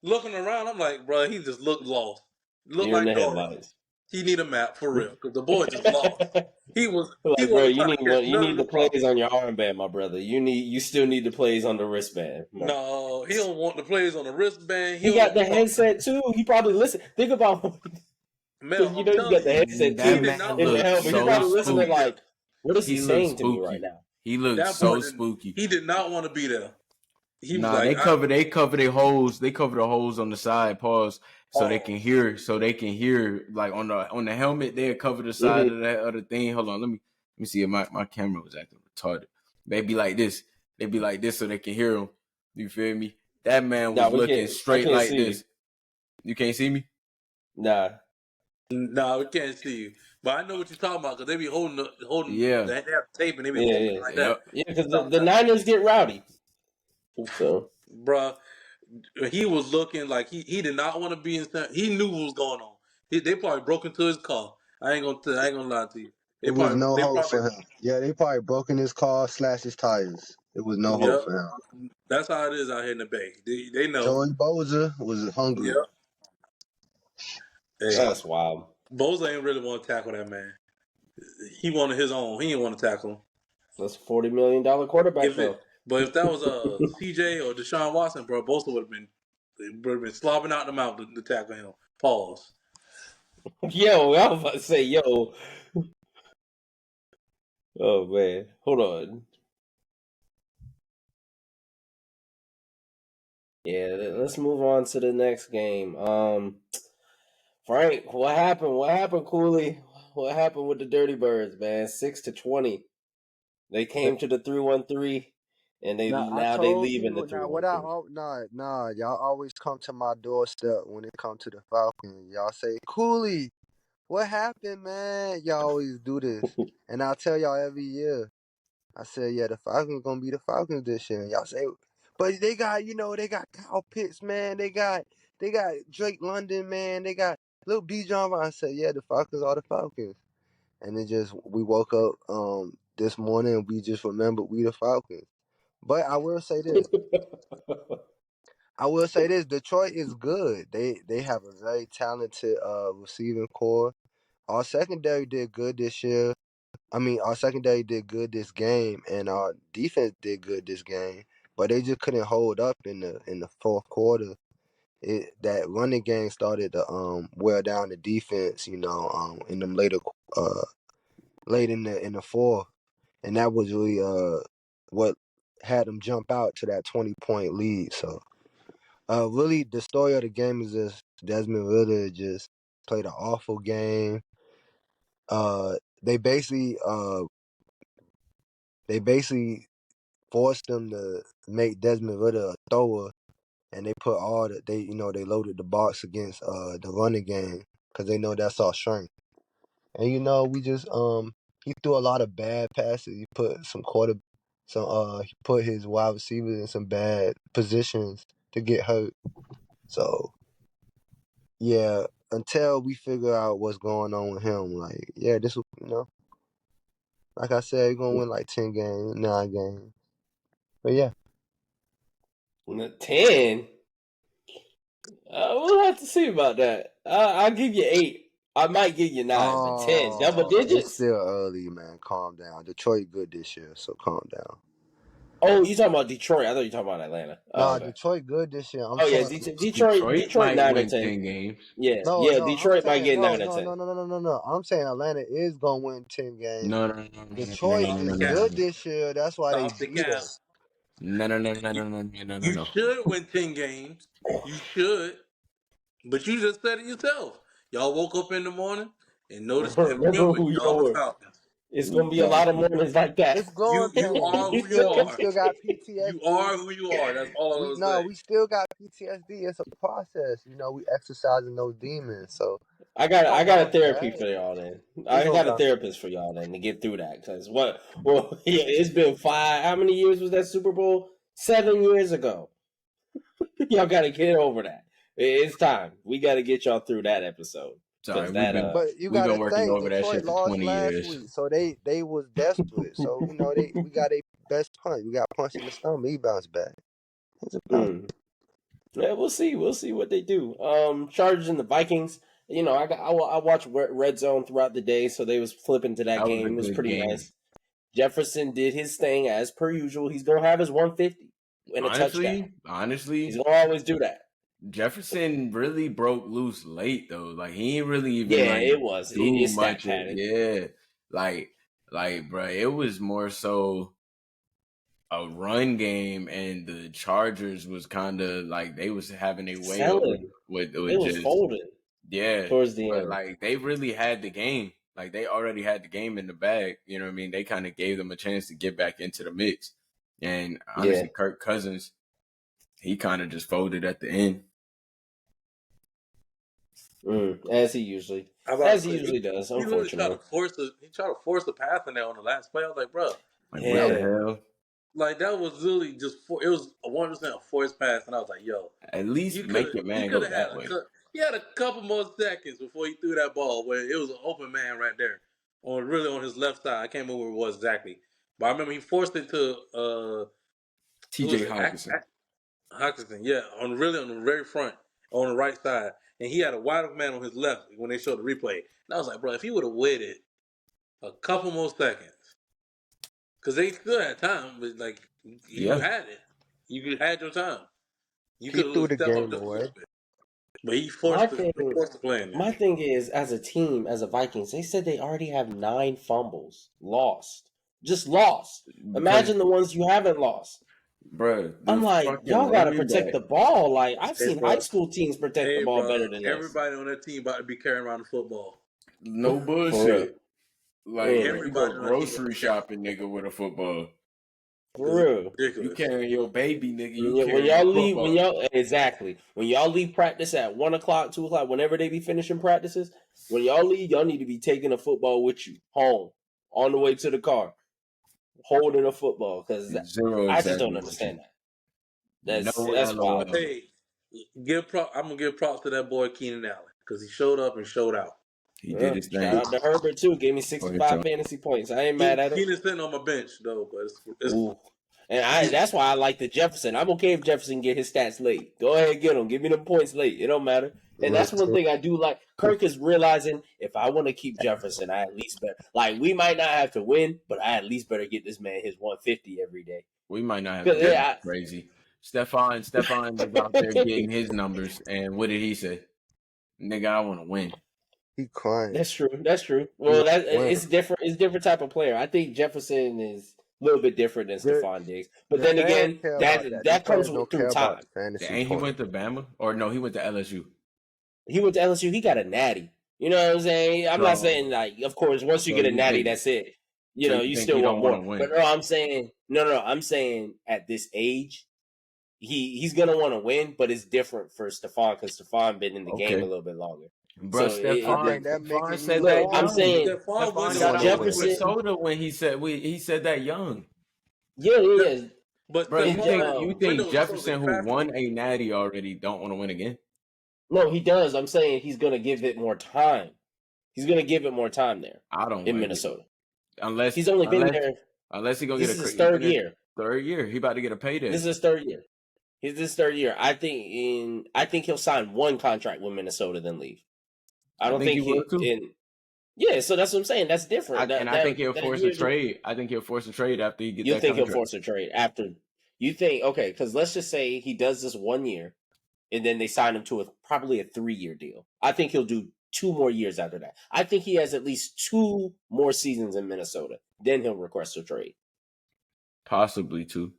looking around. I'm like, bruh, he just looked lost. Looked You're in like the Dora. headlights. He need a map for real because the boy just lost. He Like, bro, wasn't trying to catch you none need of the the plays problems. on your armband, my brother. You still need the plays on the wristband. No, he don't want the plays on the wristband. He He don't got want the to talk. headset too. He probably listen. Think about Mel, because you I'm know you telling got the you, headset he That too did man not in want the to. looks helmet. He He did so not probably want to listening be spooky. there. like, what is he He looks saying to me right spooky. now? He looks That boy so didn't. spooky. He did not want to be there. He was Nah, like, they cover their holes. They cover the holes on the side, pause, so they can pause. hear. So they can hear like on the helmet. They cover the side Mm-hmm. of that other thing. Hold on, let me see if my camera was acting retarded. They be like this. They be like this so they can hear them. You feel me? That man Nah, was looking I straight can't like see you. this. You can't see me? Nah. No, we can't see you. But I know what you're talking about because they be holding. Yeah. They have tape and they be holding it Yeah. like that. Yep. Yeah, because the Sometimes, Niners get rowdy. So bruh, he was looking like he did not want to be in. He knew what was going on. They probably broke into his car. I ain't gonna lie to you. It was no They hope probably, for him. Yeah, they probably broken his car, slashed his tires. It was no hope yep. for him. That's how it is out here in the Bay. They know. Joey Boza was hungry. Yep. Hey, that's wild. Boza ain't really want to tackle that man. He wanted his own. He didn't want to tackle him. That's $40 million quarterback If it, though. but if that was CJ or Deshaun Watson, bro, Bosa would have been slobbing out the mouth to tackle him. Pause. Yo, I was about to say, yo. Oh man, hold on. Yeah, let's move on to the next game. Frank, what happened? What happened, Cooley? What happened with the Dirty Birds, man? 6-20. They came to the 3-1-3, and Now I now they told leaving the you. Now what I 3-1-3. nah. Y'all always come to my doorstep when it come to the Falcons. Y'all say, Cooley, what happened, man? Y'all always do this, and I tell y'all every year. I said, yeah, the Falcons gonna be the Falcons this year. And y'all say, but they got, they got Kyle Pitts, man. They got Drake London, man. They got Lil B. John. I said, yeah, the Falcons are the Falcons. And it just we woke up this morning and we just remembered we the Falcons. But I will say this. Detroit is good. They have a very talented receiving core. Our secondary did good this year. I mean, our secondary did good this game, and our defense did good this game, but they just couldn't hold up in the fourth quarter. That running game started to wear down the defense, in them late in the fourth, and that was really what had them jump out to that 20-point lead. So, really, the story of the game is just Desmond Ritter just played an awful game. Uh, they basically uh they basically forced them to make Desmond Ritter a thrower, and they put all that they they loaded the box against the running game because they know that's our strength. And we just he threw a lot of bad passes. He put he put his wide receivers in some bad positions to get hurt. So yeah, until we figure out what's going on with him, like this will like I said, he's gonna win like 10 games, 9 games. But yeah. 10. We'll have to see about that. I'll give you 8. I might give you 9, but 10 double It's digits. still early, man. Calm down. Detroit good this year, so calm down. Oh, you talking about Detroit? I thought you were talking about Atlanta. Nah, Okay. Detroit good this year. I'm Oh yeah, saying Detroit might 9 or win 10. 10 games. Yeah, no, yeah. no. I'm Detroit might saying get no, 9 or no, 10. no, no, no, no, no, no. I'm saying Atlanta is gonna win 10 games. No, no, no, no, no, Detroit no, is no, no, good no. this year. That's why they Stop the beat cap. us. No, no, no, no, no, no, no, no, no, You no. should win 10 games. You should. But you just said it yourself. Y'all woke up in the morning and noticed and Remember remember who y'all y'all the were. Falcons. It's gonna be a lot of mornings like It's that. growing You pains. are who you We are. still got You PTSD. are who you are. That's all I was saying. We still got PTSD. It's a process. We exercising those demons. So I we got gonna I got a bounce therapy back. for y'all then. We I gonna got a bounce. therapist for y'all then to get through that. Because yeah, it's been 5. How many years was that Super Bowl? 7 years ago. Y'all got to get over that. It's time. We got to get y'all through that episode. Sorry, Because that But you we've been gotta working think over that Detroit shit for lost 20 last years. week, so they was desperate. So we got a best punch. We got punched in the stomach. He bounced back. It's a bounce. Yeah, we'll see. We'll see what they do. Chargers and the Vikings. I watch Red Zone throughout the day, so they was flipping to that That was a game. It was good pretty game. nice. Jefferson did his thing as per usual. He's gonna have his 150 and a touchdown. He's Honestly, gonna always do that. Jefferson really broke loose late though. Like he ain't really even Yeah, like it was. do It's stat much. padded. Yeah, like, bro, it was more so a run game, and the Chargers was kind of like they was having a way over Selling. with It was just folding towards the but end. like they really had the game. Like they already had the game in the bag. You know what I mean? They kind of gave them a chance to get back into the mix. And honestly, Yeah. Kirk Cousins, he kind of just folded at the end. As he usually does, He literally tried unfortunately. to force the pass in there on the last play. I was like, bro, Like what the Yeah. hell? like that was literally it was 100% a forced pass, and I was like, yo, At least make your he man could go have had that way. he had a couple more seconds before he threw that ball where it was an open man right there on his left side. I can't remember where it was exactly, but I remember he forced it to who was TJ it? Hawkinson. Hawkinson, yeah, on the very front on the right side, and he had a wide open man on his left when they showed the replay. And I was like, bro, if he would have waited a couple more seconds, because they still had time, but like you Yeah. had it, you had your time. You He could threw have the stepped up game just a away. little bit, but My they forced the play in there. my thing is, as a team, as a Vikings, they said they already have 9 fumbles lost. Just lost. Because, Imagine the ones you haven't lost. bro, the I'm like, fucking y'all gotta running protect back. the ball. Like I've Hey, seen high bro. school teams protect the Hey, ball bro. better than this. Everybody on that team about to be carrying around the football. No For real. bullshit. Like you Everybody go on that team about grocery to carry shopping, nigga, with a football. For because it's real. You ridiculous. carrying your baby, nigga. You When carrying a y'all leave, football. when y'all leave practice at 1:00, 2:00, whenever they be finishing practices, when y'all leave, y'all need to be taking a football with you home on the way to the car, holding a football because Zero I just don't exaggeration. understand that. No That's wild to LOL. me. Hey, I'm gonna give props to that boy Keenan Allen because he showed up and showed out. He did his Shout thing. out to Herbert too. Gave me Go ahead, 65 Sean. fantasy points. I ain't mad at him. Keenan's sitting on my bench though, but it's Ooh. And that's why I like the Jefferson. I'm okay if Jefferson get his stats late. Go ahead, get him. Give me them points late. It don't matter. And that's one thing I do like. Kirk is realizing if I want to keep Jefferson, I at least better. Like we might not have to win, but I at least better get this man his 150 every day. We might not have to be crazy. Stefan is out there getting his numbers, and what did he say? Nigga, I want to win. He crying. That's true. Well, it's different. It's different type of player. I think Jefferson is a little bit different than Stephon Diggs. But then again, that comes through time. And he went to Bama, or no, he went to LSU. He went to LSU. He got a natty. You know what I'm saying? I'm not saying like, of course, once you get a natty, that's it. You still want more. But no, I'm saying at this age, he's gonna want to win, but it's different for Stephon because Stephon been in the game a Okay, little bit longer. bro. So I think that make Stephon it said even look, that I'm harder. young. saying Stephon Stephon wasn't got out of going with. Jefferson. Minnesota when he said that young. Yeah, yeah, Ste- yeah. But Bro, you think Stephon you think window was closing Jefferson, who faster. won a natty already, don't want to win again? No, he does. I'm saying he's gonna give it more time. He's gonna give it more time there I don't in like it Minnesota. unless He's only been unless there. unless he gonna This get is his he been third there year. third year. He about to get a This payday. is his third year. He's his third year. I think he'll sign one contract with Minnesota then leave. I don't think he think will too. yeah, so that's what I'm saying. That's different. I think he'll that force a year, trade. I think he'll force a trade after he get you that think he'll contract. force a trade after you think okay, because let's just say he does this 1 year and then they sign him to probably a 3-year deal. I think he'll do 2 more years after that. I think he has at least 2 more seasons in Minnesota. Then he'll request a trade. Possibly two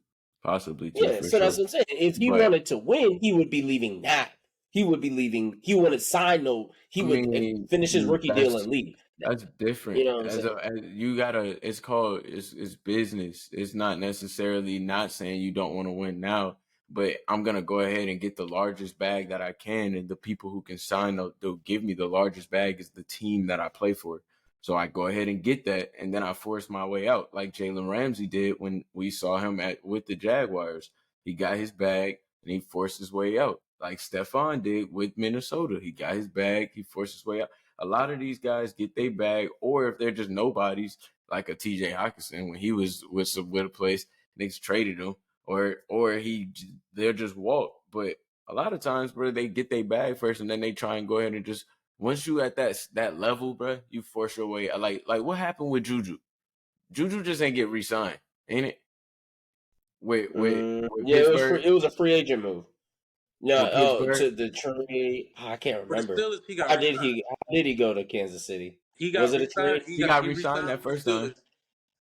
Yeah, for so that's sure. what I'm saying. If he But wanted to win, he would be leaving now. He would be leaving. He wouldn't sign no. He I would mean, finish his rookie deal and leave. that's different. You know what I'm saying? You gotta. It's called. It's business. It's not necessarily not saying you don't want to win now, but I'm gonna go ahead and get the largest bag that I can, and the people who can sign they'll give me the largest bag is the team that I play for. So I go ahead and get that, and then I force my way out, like Jalen Ramsey did when we saw him with the Jaguars. He got his bag and he forced his way out, like Stephon did with Minnesota. He got his bag, he forced his way out. A lot of these guys get their bag, or if they're just nobodies, like a TJ Hawkinson when he was with a place, they traded him, or they'll just walk. But a lot of times, bro, they get their bag first, and then they try and go ahead and just once you at that level, bro, you force your way. Like what happened with Juju? Juju just ain't get re-signed, ain't it? With Yeah, Pittsburgh, it was a free agent move. No, with Pittsburgh. to the trade. I can't For the remember. Steelers, he got How resigned. did he go to Kansas City? He Was got it a resigned. trade? He got He re-signed resigned that with first the time. Steelers,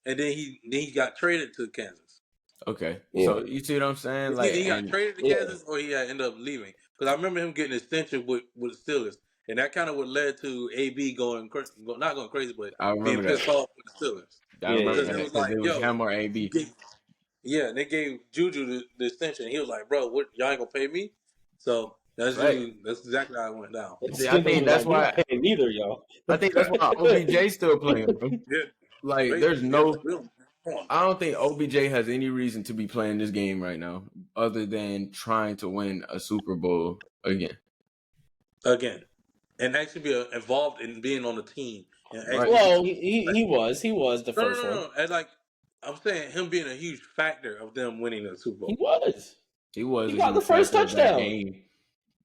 and then he got traded to Kansas. Okay, Yeah, so you see what I'm saying? It's Like, either he got and traded to yeah, Kansas or he had ended up leaving. Because I remember him getting an extension with the Steelers, and that kind of what led to AB not going crazy, but I being remember that. pissed off with the Steelers I yeah, remember because it yeah. was that because like, it was yo, him or you AB. gave, yeah, and they gave Juju the extension. He was like, bro, what y'all ain't gonna pay me? So that's Right. exactly how it went down. And See, I Steelers think were that's like, we're not why. paying neither, y'all. I think that's why OBJ still playing, bro. Yeah, Like, basically, there's yeah, no. we don't. Come on. I don't think OBJ has any reason to be playing this game right now, other than trying to win a Super Bowl again. Again, and actually be involved in being on the team and Right. actually be Well, he was the first one. no. And like I'm saying, him being a huge factor of them winning the Super He Bowl. was. He was He a got the huge first factor of that touchdown. game.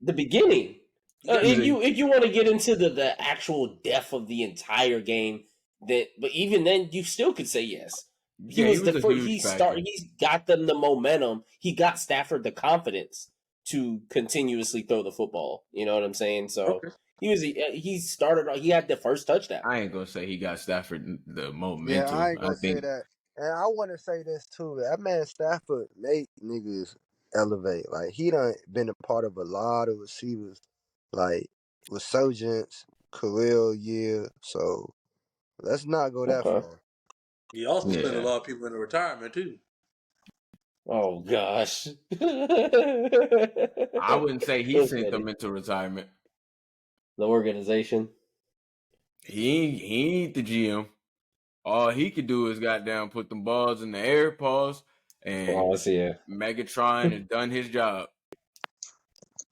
The beginning. He got He was If you want to get into the actual depth of the entire game, but even then, you still could say yes. He he was was the a first. huge factor. He's got them the momentum. He got Stafford the confidence to continuously throw the football. You know what I'm saying? So okay. he started. He had the first touchdown. I ain't gonna say he got Stafford the Yeah, I momentum. ain't I gonna say think that. And I want to say this too. That man Stafford make niggas elevate. Like he done been a part of a lot of receivers, like resurgence, career year. So let's not go that Okay. far. He also sent a yeah. lot of people into retirement too. Oh gosh. I wouldn't say he That's sent funny. them into retirement. The organization. He ain't the GM. All he could do is goddamn put them balls in the air, pause, and Oh, I see it. Megatron has done his job.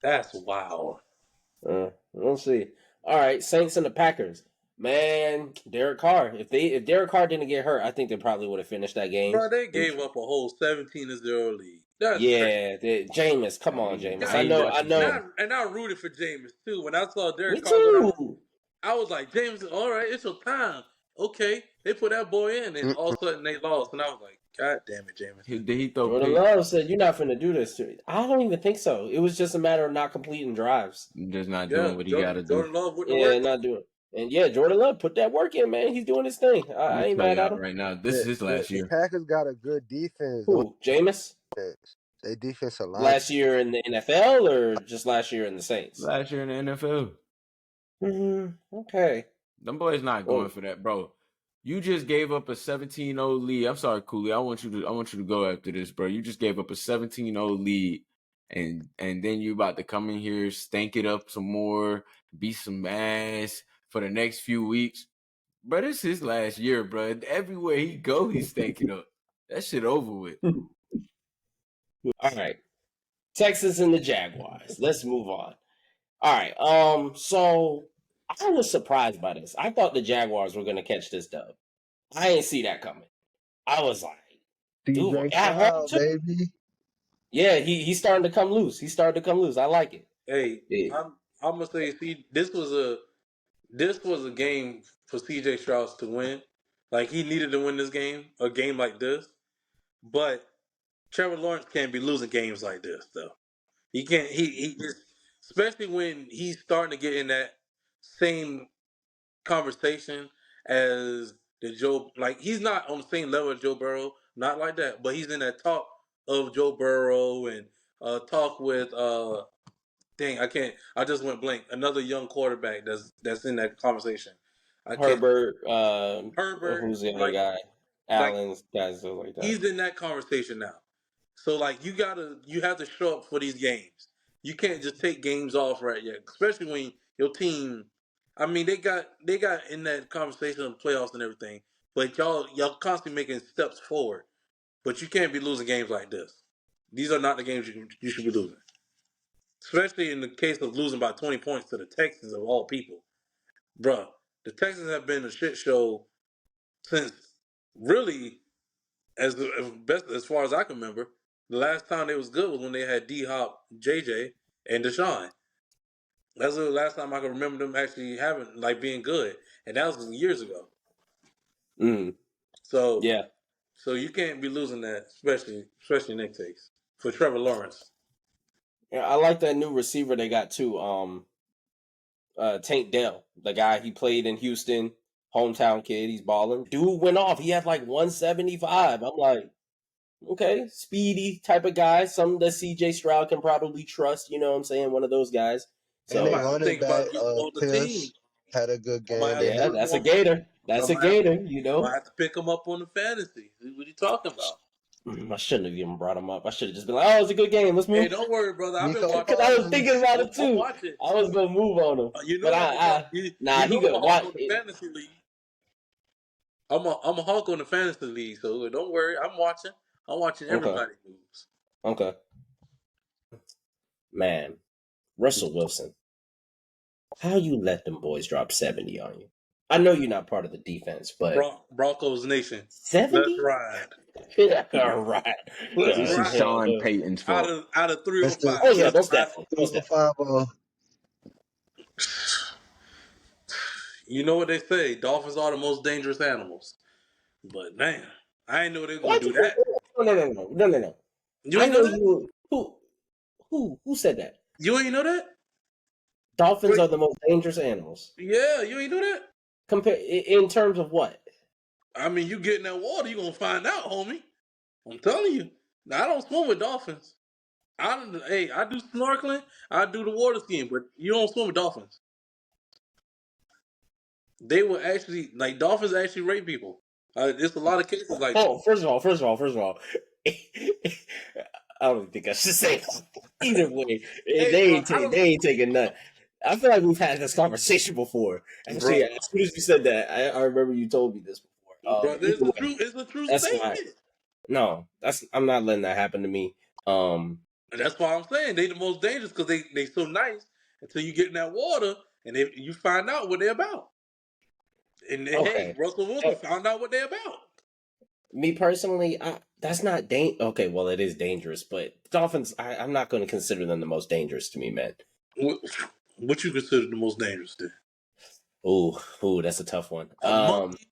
That's wild. We'll see. All right, Saints and the Packers. Man, Derek Carr. If Derek Carr didn't get hurt, I think they probably would have finished that game. Bro, they gave up a whole 17-0 lead. That's crazy. Yeah, Jameis. Come on, Jameis. I ain't I watching know. him. And I rooted for James too. When I saw Me Derek Carr go down, too. I was like, James, all right, it's your time. Okay, they put that boy in, and all Mm-mm. of a sudden they lost, and I was like, God damn it, James. Did he throw Jordan pick? Love said, "You're not finna do this to me." I don't even think so. It was just a matter of not completing drives. Just not Yeah, doing what he got to do. Jordan Love with the Yeah, work. not doing. And yeah, Jordan Love put that work in, man. He's doing his thing. I'm I gonna ain't tell mad at y'all him. right now. This is The, his the last the year. Packers got a good defense. Don't Who? Jameis? defense. They defensive line. Last year in the NFL or just last year in the Saints? Last year in the NFL. Okay. Them boys not going Well, for that, bro. You just gave up a 17-0 lead. I'm sorry, Cooley. I want you to go after this, bro. You just gave up a 17-0 lead and then you about to come in here, stank it up some more, beat some ass for the next few weeks. But it's his last year, bro. Everywhere he go, he's stanking up. That shit over with. All right. Texans and the Jaguars. Let's move on. All right. So I was surprised by this. I thought the Jaguars were gonna catch this dub. I didn't see that coming. I was like, dude, CJ I heard Stroud, too. baby. Yeah, he's starting to come loose. He's starting to come loose. I like it. Hey, Yeah. I'm gonna say, see, this was a game for CJ Strauss to win. Like he needed to win this game, a game like this. But Trevor Lawrence can't be losing games like this, though. He can't. He just, especially when he's starting to get in that same conversation as the Joe. Like he's not on the same level as Joe Burrow, not like that, but he's in that talk of Joe Burrow and talk with dang, I can't. I just went blank. Another young quarterback that's in that conversation. I can't. Herbert, Herbert, who's the other guy? like Allen's guys stuff like that. he's in that conversation now. So like you have to show up for these games. You can't just take games off right yet, especially when your team. I mean, they got in that conversation of playoffs and everything, but y'all constantly making steps forward. But you can't be losing games like this. These are not the games you should be losing, especially in the case of losing by 20 points to the Texans of all people. Bruh, the Texans have been a shit show since really as best as far as I can remember. The last time they was good was when they had D Hop, JJ, and Deshaun. That's the last time I can remember them actually having like being good, and that was years ago. Mm, So yeah. so you can't be losing that, especially in that case for Trevor Lawrence. Yeah, I like that new receiver they got too. Tank Dell, the guy he played in Houston, hometown kid. He's balling. Dude went off. He had like 175. I'm like, okay, speedy type of guy. Some that CJ Stroud can probably trust. You know what I'm saying? One of those guys. And I they might So have to running think back, about getting him on the team. Pierce had a good I might game. have They to yeah, had put him that's a on. gator. I That's a might have to, gator. You might know. have to pick him up on the fantasy. What are you talking about? I shouldn't have even brought him up. I should have just been like, "Oh, it's a good game. Let's Hey, move." don't worry, brother. I've been Nico watching. Because I was thinking Collins. about it I'm too. watching. I was gonna move on him, You but know I'm a hawk. You he know I'm could a hawk watch on the it. fantasy league. I'm a hawk on the fantasy league, so don't worry. I'm watching. I'm watching Okay, everybody moves. okay, man. Russell Wilson, how you let them boys drop 70 on you? I know you're not part of the defense, but Broncos Nation. Let's 70? ride. All right. Let's This is ride. Sean Payton's Out fault. of out of three It's or the Oh five. yeah, Let's most ride. definitely, most Super definitely. 5 You know what they say? Dolphins are the most dangerous animals. But man, I didn't know they were gonna What? do that. No. You I ain't know know that? you. Who said that? You ain't know that? Dolphins Wait, are the most dangerous animals. yeah, you ain't know that? Compare in terms of what? I mean, you get in that water, you gonna find out, homie. I'm telling you. Now, I don't swim with dolphins. I do snorkeling, I do the water skiing, but you don't swim with dolphins. They will actually like dolphins actually rape people. There's a lot of cases like that. Oh, first of all, I don't think I should say that. Either way. Hey, bro, I don't, They ain't taking none. I feel like we've had this conversation before. Actually, bro, as soon as you said that, I remember you told me this before. bro. Either way, It's a true that's fine. statement. No, I'm not letting that happen to me. Um, And that's why I'm saying they the most dangerous because they so nice until you get in that water and you find out what they're about. And hey, okay. Russell Uh, Wilson found out what they're about. Me personally, that's not okay. Well, it is dangerous, but Dolphins, I'm not going to consider them the most dangerous to me, man. What you consider the most dangerous thing? Ooh, that's a tough one. A monkey?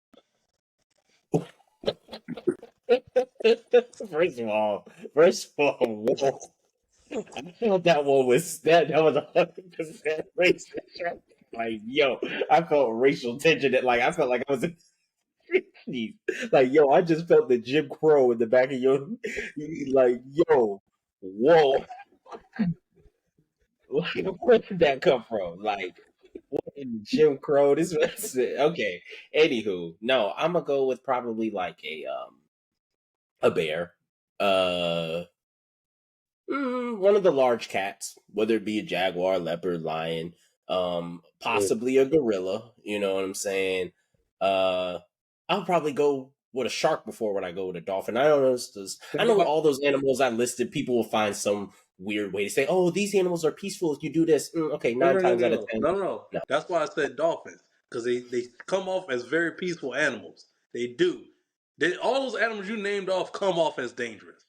First of all, whoa. I felt that one was that was 100% racist. Like, yo, I felt racial tension. I felt like I was in like, yo, I just felt the Jim Crow in the back of your like, yo, whoa, like, where did that come from? Like, what in the Jim Crow? This was okay. Anywho, no, I'm gonna go with probably like a bear. Uh, One of the large cats, whether it be a jaguar, leopard, lion, possibly a gorilla. You know what I'm saying? I'll probably go with a shark before when I go with a dolphin. I don't know. I Think know about all those animals I listed. People will find some weird way to say, "Oh, these animals are peaceful if you do this." Okay, no, nine no, no, times no, out of no, 10, no, no, no. no. That's why I said dolphins because they come off as very peaceful animals. They do. All those animals you named off come off as dangerous,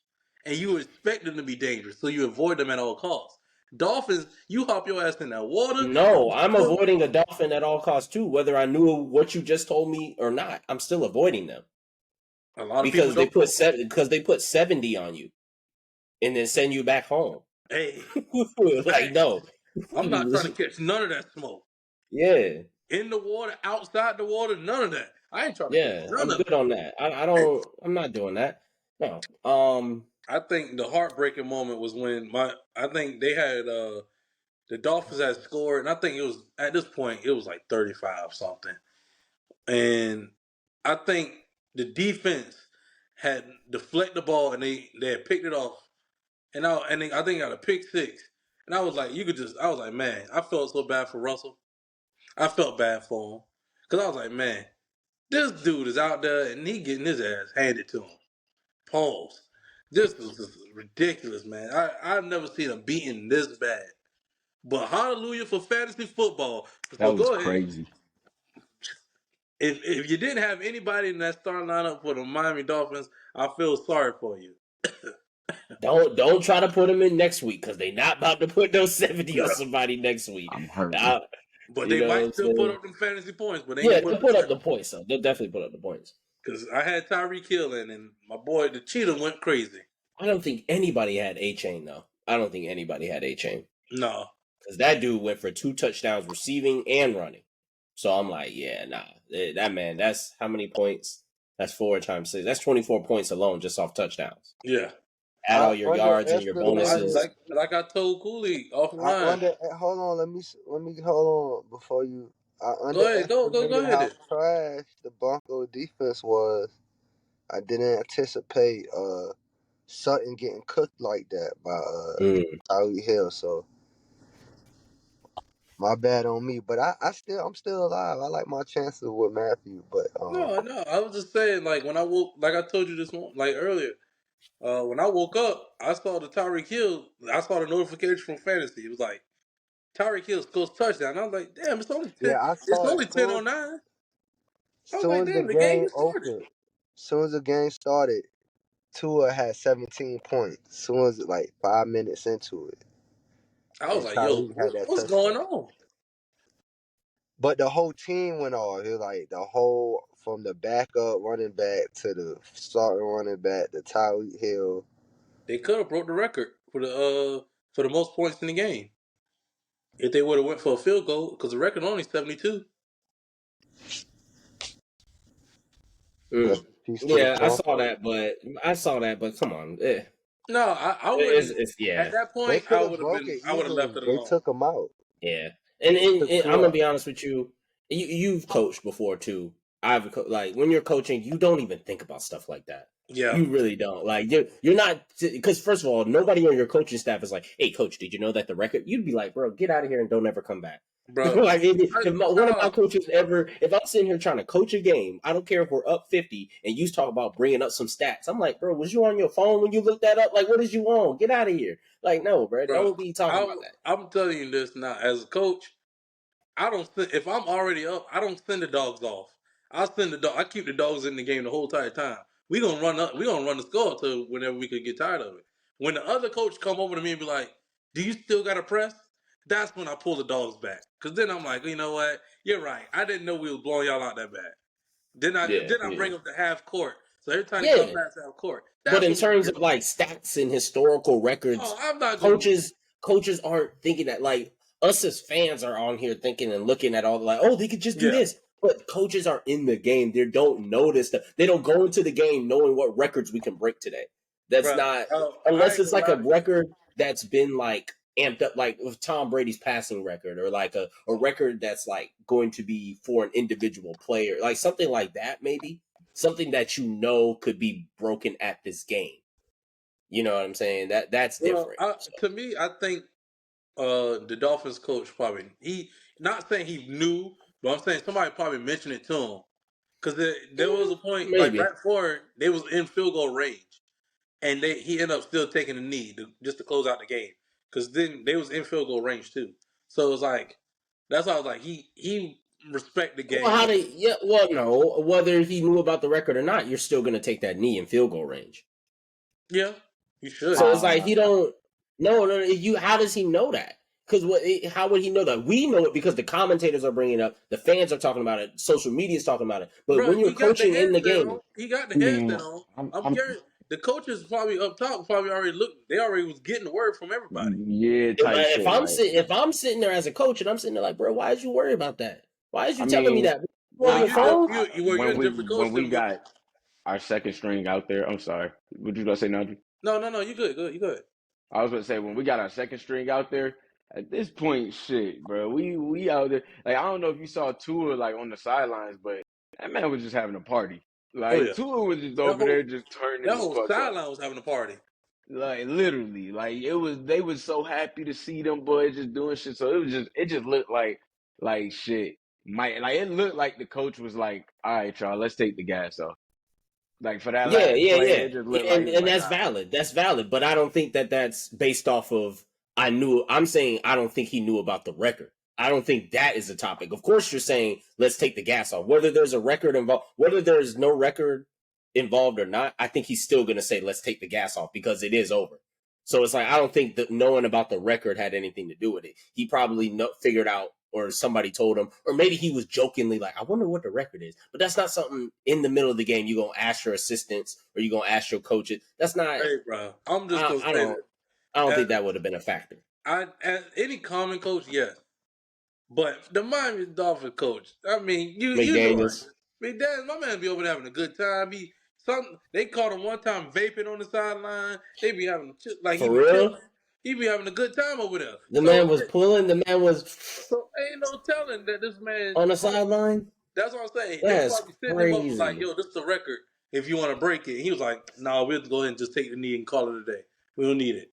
and you expect them to be dangerous, so you avoid them at all costs. Dolphins, you hop your ass in that water. No, You I'm swim. avoiding a dolphin at all costs too, whether I knew what you just told me or not. I'm still avoiding them A lot of people because they don't. put 70 on you and then send you back home. Hey, Like facts. no, I'm not trying to catch none of that smoke. yeah, In the water, outside the water, none of that. I ain't trying to catch yeah, none I'm of good it. on that. I Hey, don't. I'm not doing that. No. I think the heartbreaking moment was when I think they had the Dolphins had scored, and I think it was at this point it was like 35 something, and I think the defense had deflected the ball and they had picked it off, and I think got a pick six, and I was like, I was like, man, I felt so bad for Russell. I felt bad for him because I was like, man, this dude is out there and he getting his ass handed to him. Pause. This was just ridiculous, man. I've never seen a beating this bad. But hallelujah for fantasy football. That So was go ahead. crazy. If you didn't have anybody in that starting lineup for the Miami Dolphins, I feel sorry for you. Don't try to put them in next week because they not about to put those 70 on somebody next week. I'm hurting. Uh, But you they know what might I'm still put saying? up them fantasy points, but they ain't Yeah, gonna put they'll up the put up 70. the points. Though. They'll definitely put up the points. Because I had Tyreek Hill in, and my boy the cheetah went crazy. I don't think anybody had A Chain though. I don't think anybody had A Chain No. because that dude went for 2 touchdowns receiving and running. So I'm like, yeah, nah, that man. That's how many points? That's 4 times 6. That's 24 points alone just off touchdowns. Yeah. Add I all your yards and your But underestimated. bonuses. like I told Cooley I offline. hold on. Let me hold on before you. I Go ahead, go underestimated how ahead. trash the Bronco defense was. I didn't anticipate Sutton getting cooked like that by Mm. Tyreek Hill. So my bad on me. But I'm still alive. I like my chances with Matthew. But No, no. I was just saying, like when I woke, like I told you this morning, like earlier. When I woke up, I saw the Tyreek Hill. I saw the notification from Fantasy. It was like Tyreek Hill scores touchdown. I was like, damn, it's only 10. yeah, I It's saw it only 10:09. I was soon like, as the damn, the game game just started. opened. Soon as the game started, Tua had 17 points. Soon as like 5 minutes into it, I was and like, yo, Tyreek had that what's going touchdown. on? But the whole team went off. It was like the whole from the backup running back to the starting running back to Tyreek Hill. They could have broke the record for the most points in the game if they would have went for a field goal because the record only 72. Rest Mm. in peace to the Yeah, Broncos. I saw that, but come on, No, I wouldn't. it's At yeah, that They point, could have broke it I would have left easily. it They alone. took him out. yeah. They took And I'm Tua gonna be out. honest with you. You've coached before too. Like when you're coaching, you don't even think about stuff like that. Yeah, You really don't. Like you're not because first of all, nobody on your coaching staff is like, "Hey, coach, did you know that the record?" You'd be like, "Bro, get out of here and don't ever come back." bro. Like one of my No, coaches ever, if I'm sitting here trying to coach a game, I don't care if we're up 50 and you talk about bringing up some stats. I'm like, bro, was you on your phone when you looked that up? Like, what did you want? Get out of here. Like, no, bro, bro. don't be talking about that. I'm telling you this now. As a coach, I don't. If I'm already up, I don't send the dogs off. I send the dog. I keep the dogs in the game the whole entire time. We gonna run up. We gonna run the score till whenever we could get tired of it. When the other coach come over to me and be like, "Do you still got to press?" That's when I pull the dogs back. Cause then I'm like, you know what? You're right. I didn't know we was blowing y'all out that bad. Yeah, Then I yeah. bring up the half court. So every time they come Yeah. past half court, But that's in when we terms get of them. like stats and historical Oh, records, I'm not gonna. coaches aren't thinking that. Like us as fans are on here thinking and looking at all the like, oh, they could just do Yeah, this. But coaches are in the game. They don't notice that. They don't go into the game knowing what records we can break today. That's bro. not I unless ain't it's gonna like lie a to you. record that's been like amped up, like with Tom Brady's passing record, or like a record that's like going to be for an individual player, like something like that, maybe something that you know could be broken at this game. You know what I'm saying? That's Well, different. So, to me, I think the Dolphins coach probably he not saying he knew, but I'm saying somebody probably mentioned it to him because there was a point like maybe. right before they was in field goal range, and he ended up still taking a knee just to close out the game because then they was in field goal range too. So it was like that's why I was like he respect the Well, game. well, no, whether he knew about the record or not, you're still gonna take that knee in field goal range. Yeah, you should. So it's like Uh, he don't. No. You. How does he know that? Because what? How would he know that? We know it because the commentators are bringing it up. The fans are talking about it. Social media is talking about it. But Bro, when you're he got the coaching in the headset game, on. He got the I mean, headset on. I'm I'm curious. The coaches probably up top probably already looked. They already was getting the word from everybody. Yeah, type shit. Like, if I'm sitting there as a coach and I'm sitting there like, bro, why is you worried about that? Why is you I telling me mean, that? You on Well, your phone? you're a different coach when we than me. got our second string out there, I'm sorry. What you gonna say, Najee? No. You good. You good. I was gonna say when we got our second string out there, at this point, shit, bro, we out there. Like I don't know if you saw Tua like on the sidelines, but that man was just having a party. Oh Like yeah. Tua was just That over whole there just turning that the whole fuck up. sideline was having a party. Like literally, like it was. They was so happy to see them boys just doing shit. So it just looked like shit. Like it looked like the coach was like, all right, y'all, let's take the gas off. Like for that last play, Yeah. it just looked like he was And like, that's all right. valid. That's valid. But I don't think that that's based off of I knew. I'm saying I don't think he knew about the record. I don't think that is a topic. Of course, you're saying let's take the gas off. Whether there's a record involved, whether there's no record involved or not, I think he's still going to say let's take the gas off because it is over. So it's like I don't think that knowing about the record had anything to do with it. He probably figured out, or somebody told him, or maybe he was jokingly like, "I wonder what the record is." But that's not something in the middle of the game you're gonna ask your assistants or you're gonna ask your coaches. That's not. Hey, bro. I'm just I, gonna I say don't. this. I don't As, think that would have been a factor. as any common coach, yes. But the Miami Dolphins coach, I mean, you know it. McDaniels, I mean, my man be over there having a good time. They caught him one time vaping on the sideline. They be having like he for be chilling. real. He be having a good time over there. The man was pulling. The man was So ain't no telling that this man. on the sideline. That's what I'm saying. They That's probably sitting him up was like, crazy. "Yo, this is the record. If you want to break it," and he was like, "No, we'll go ahead and just take the knee and call it a day. We don't need it."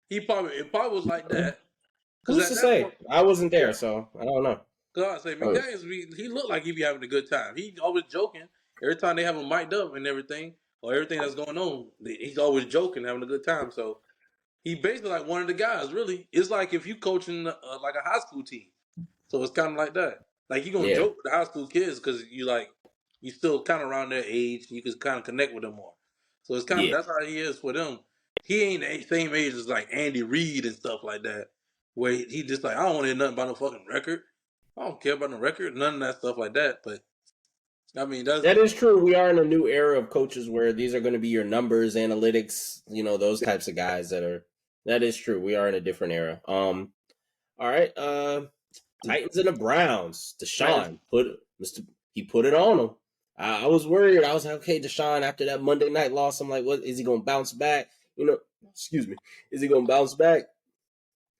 It probably was like that because Who's at to that point, say? I wasn't yeah. there, so I don't know. God say Oh, McDaniels, he looked like he be having a good time. He always joking every time they have him mic'd up and everything or everything that's going on. He's always joking, having a good time. So he basically like one of the guys. Really, it's like if you coaching like a high school team. So it's kind of like that. Like you gonna yeah, joke with the high school kids because you still kind of around their age. You can kind of connect with them more. So it's kind of yeah. that's how he is for them. He ain't the same age as like Andy Reid and stuff like that, where he just like I don't want to hear nothing about no fucking record. I don't care about no record, none of that stuff like that. But I mean that's That is true. We are in a new era of coaches where these are going to be your numbers, analytics, those types of guys that are. That is true. We are in a different era. All right. Titans and the Browns. Titans. Deshaun he put it on them. I was worried. I was like, okay, Deshaun, after that Monday night loss, I'm like, what is he gonna bounce back? Excuse me. Is he gonna bounce back?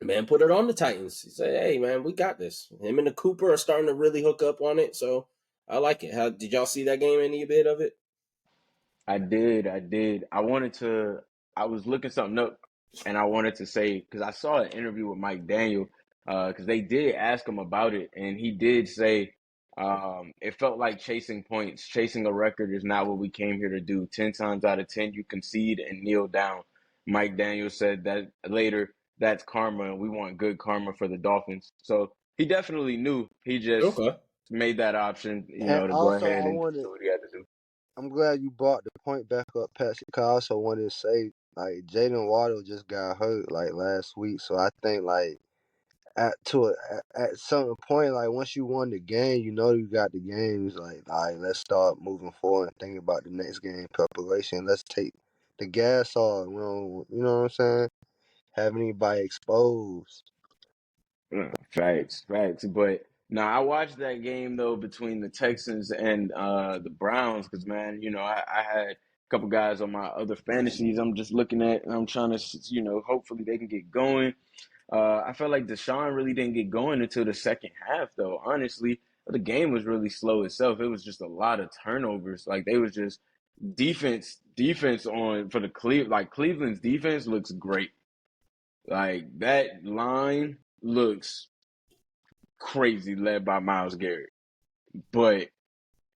The man put it on the Titans. He said, hey man, we got this. Him and the Cooper are starting to really hook up on it. So I like it. How did y'all see that game? Any bit of it? I did. I did. I was looking something up and I wanted to say, because I saw an interview with Mike Daniel, because they did ask him about it. And he did say, it felt like chasing points. Chasing a record is not what we came here to do. 10 times out of 10, you concede and kneel down. Mike Daniel said that later, that's karma, and we want good karma for the Dolphins. So he definitely knew. He just Okay. made that option, and to go also ahead I and wanted. do what he had to do. I'm glad you brought the point back up, Patsy. 'Cause I also wanted to say like Jaden Waddle just got hurt like last week, so I think like at some point like once you won the game, you know you got the games. Like all right, let's start moving forward and thinking about the next game preparation. Let's take the gas off. You know what I'm saying? Have anybody exposed? Facts. But now I watched that game though between the Texans and the Browns because man, I had a couple guys on my other fantasies. I'm just looking at and I'm trying to, hopefully they can get going. I felt like Deshaun really didn't get going until the second half though. Honestly, the game was really slow itself. It was just a lot of turnovers. Like they was just defense on for the Cleveland's defense looks great. Like that line looks crazy, led by Myles Garrett, but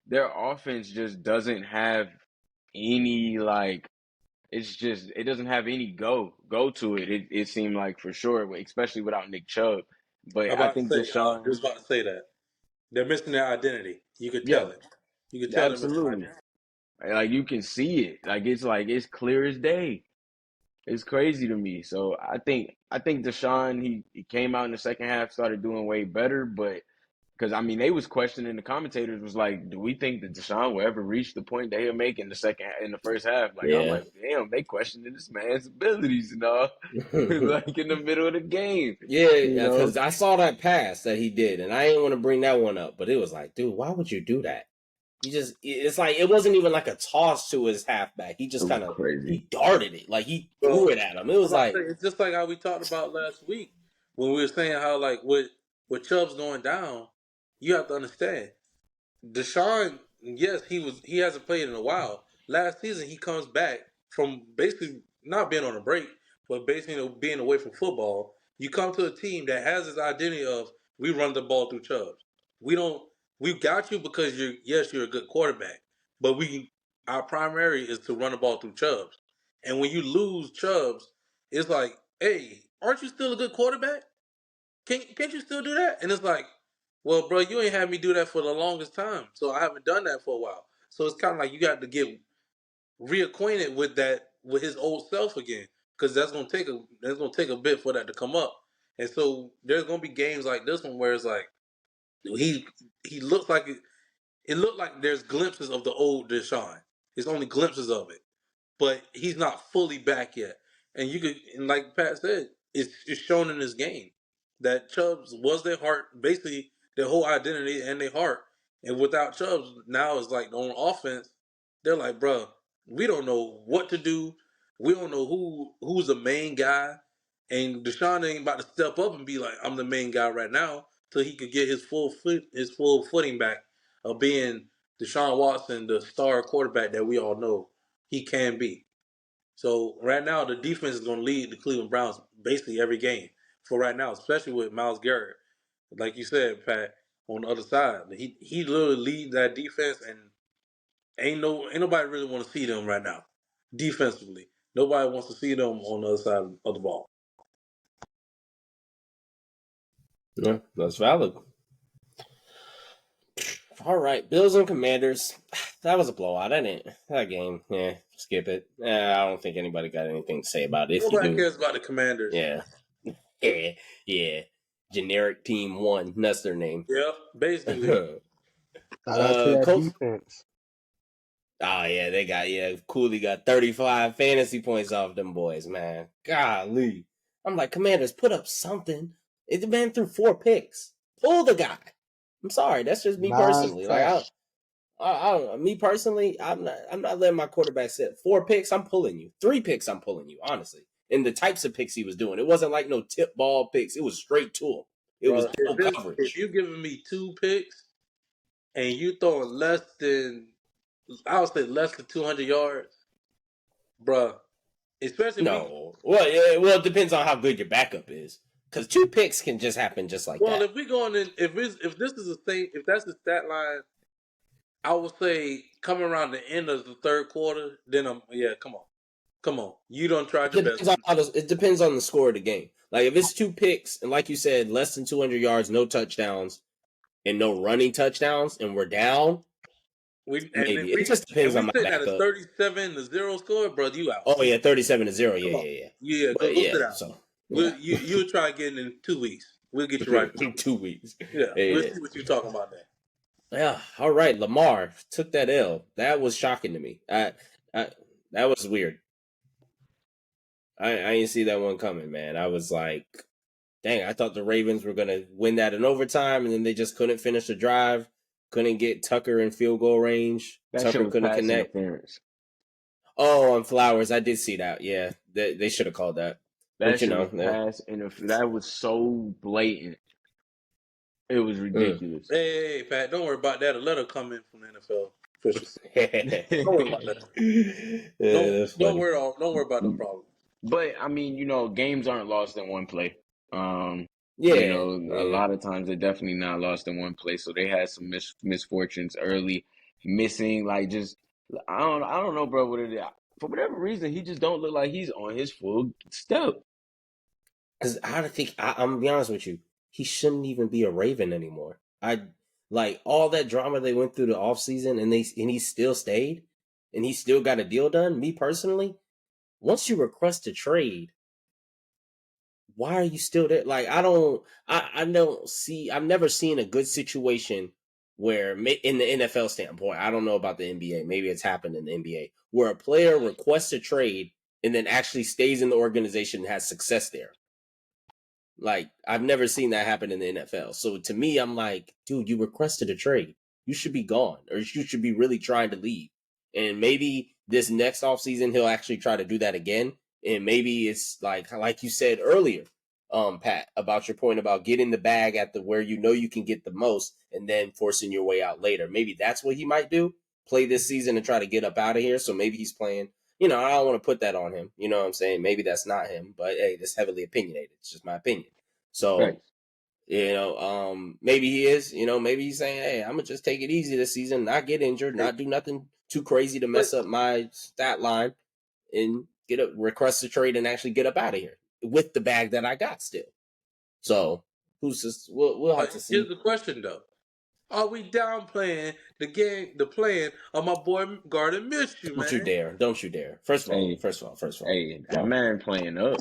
their offense just doesn't have any like. It doesn't have any go to it. It seemed like for sure, especially without Nick Chubb. But I'm I about to think say, I Deshaun, was about to say that they're missing their identity. You could yeah, tell it. You could tell they're missing their absolutely. identity. Like you can see it. Like it's clear as day. It's crazy to me. So I think Deshaun he came out in the second half, started doing way better, but because I mean they was questioning the commentators was like, do we think that Deshaun will ever reach the point that he'll make in the first half? Like I'm Yeah. like, damn, they questioning this man's abilities and all, like in the middle of the game, you Yeah, know. because I saw that pass that he did, and I didn't want to bring that one up, but it was like, dude, why would you do that? It's like, it wasn't even like a toss to his halfback. He It just was kind of, crazy. he darted it. Like, he threw Bro, it at him. It I'm was about to like, say, it's just like how we talked about last week when we were saying how like with Chubb's going down, you have to understand. Deshaun, yes, he hasn't played in a while. Last season, he comes back from basically not being on a break, but basically being away from football. You come to a team that has this identity of we run the ball through Chubbs. We don't. We got you because you're a good quarterback, but our primary is to run the ball through Chubbs. And when you lose Chubbs, it's like, hey, aren't you still a good quarterback? Can't you still do that? And it's like, well, bro, you ain't had me do that for the longest time, so I haven't done that for a while. So it's kind of like you got to get reacquainted with his old self again, because that's gonna take a bit for that to come up. And so there's gonna be games like this one where it's like he he looks like it looked like there's glimpses of the old Deshaun. It's only glimpses of it, but he's not fully back yet. And and like Pat said, it's shown in his game that Chubbs was their heart, basically their whole identity and their heart. And without Chubbs, now it's like on offense, they're like, bro, we don't know what to do. We don't know who's the main guy. And Deshaun ain't about to step up and be like, I'm the main guy right now, till he could get his full footing back of being Deshaun Watson, the star quarterback that we all know he can be. So right now, the defense is going to lead the Cleveland Browns basically every game for right now, especially with Myles Garrett. Like you said, Pat, on the other side, he literally leads that defense, and ain't nobody really want to see them right now defensively. Nobody wants to see them on the other side of the ball. yeah, that's valid. All right, Bills and Commanders. That was a blowout. That game. Yeah, skip it. I don't think anybody got anything to say about it. If you Nobody do, cares about the Commanders. yeah, yeah, yeah. Generic team one. That's their name. Yeah, basically. Shout out to that Colts. defense. Oh yeah, Cooley got 35 fantasy points off them boys, man. Golly. I'm like, Commanders, put up something. It man threw 4 picks. Pull the guy. I'm sorry, that's just me 9 personally. sacks. Me personally, I'm not letting my quarterback sit. 4 picks, I'm pulling you. 3 picks, I'm pulling you, honestly. And the types of picks he was doing. It wasn't like no tip ball picks. It was straight to him. It was Bro, double if coverage. you giving me 2 picks and you throwing I would say less than 200 yards, bruh. Especially No. Well, it depends on how good your backup is. Because 2 picks can just happen just like that. if we going in, if this is the thing, if that's the stat line, I would say coming around the end of the third quarter, then come on, you don't try your best. It depends on the score of the game. Like if it's 2 picks and like you said, less than 200 yards, no touchdowns, and no running touchdowns, and we're down. Maybe it just depends on my sitting at a backup. 37-0 score, bro. You out. Oh yeah, 37-0. Yeah. Go sit down. So You'll try again in 2 weeks. We'll get you right. in 2 weeks. Yeah, we'll see what you're talking about there. Yeah. All right, Lamar took that L. That was shocking to me. That was weird. I didn't see that one coming, man. I was like, dang, I thought the Ravens were gonna win that in overtime, and then they just couldn't finish the drive, couldn't get Tucker in field goal range. Tucker couldn't connect. Oh, on Flowers, I did see that. Yeah, they should have called that. That that was so blatant. It was ridiculous. Hey, Pat, don't worry about that. A letter come in from the NFL Official. Don't worry about that. Yeah, that's funny. Don't worry about the problem. But I mean, games aren't lost in one play. Yeah, A yeah. lot of times they're definitely not lost in one play. So they had some misfortunes early, missing like just I don't know, bro. What it is. For whatever reason, he just don't look like he's on his full step. Because I think I'm gonna be honest with you, he shouldn't even be a Raven anymore. I like all that drama they went through the offseason and he still stayed and he still got a deal done. Me personally, once you request a trade, why are you still there? Like I don't see. I've never seen a good situation where in the NFL standpoint, I don't know about the NBA. Maybe it's happened in the NBA where a player requests a trade and then actually stays in the organization and has success there. Like I've never seen that happen in the NFL. So to me, I'm like, dude, you requested a trade. You should be gone, or you should be really trying to leave. And maybe this next offseason he'll actually try to do that again. And maybe it's like you said earlier, Pat, about your point about getting the bag at the where you know you can get the most and then forcing your way out later. Maybe that's what he might do. Play this season and try to get up out of here. So maybe he's playing. I don't want to put that on him. You know what I'm saying? Maybe that's not him, but hey, that's heavily opinionated. It's just my opinion. So, Right. maybe he is, maybe he's saying, hey, I'm gonna just take it easy this season, not get injured, not do nothing too crazy to But mess up my stat line and request a trade and actually get up out of here with the bag that I got still. So we'll have to here's see. the question though: are we downplaying the playing of my boy Garden Minshew, Don't you man? dare. Don't you dare. First of all, Hey, first of all, first of all, hey, that no. man playing up.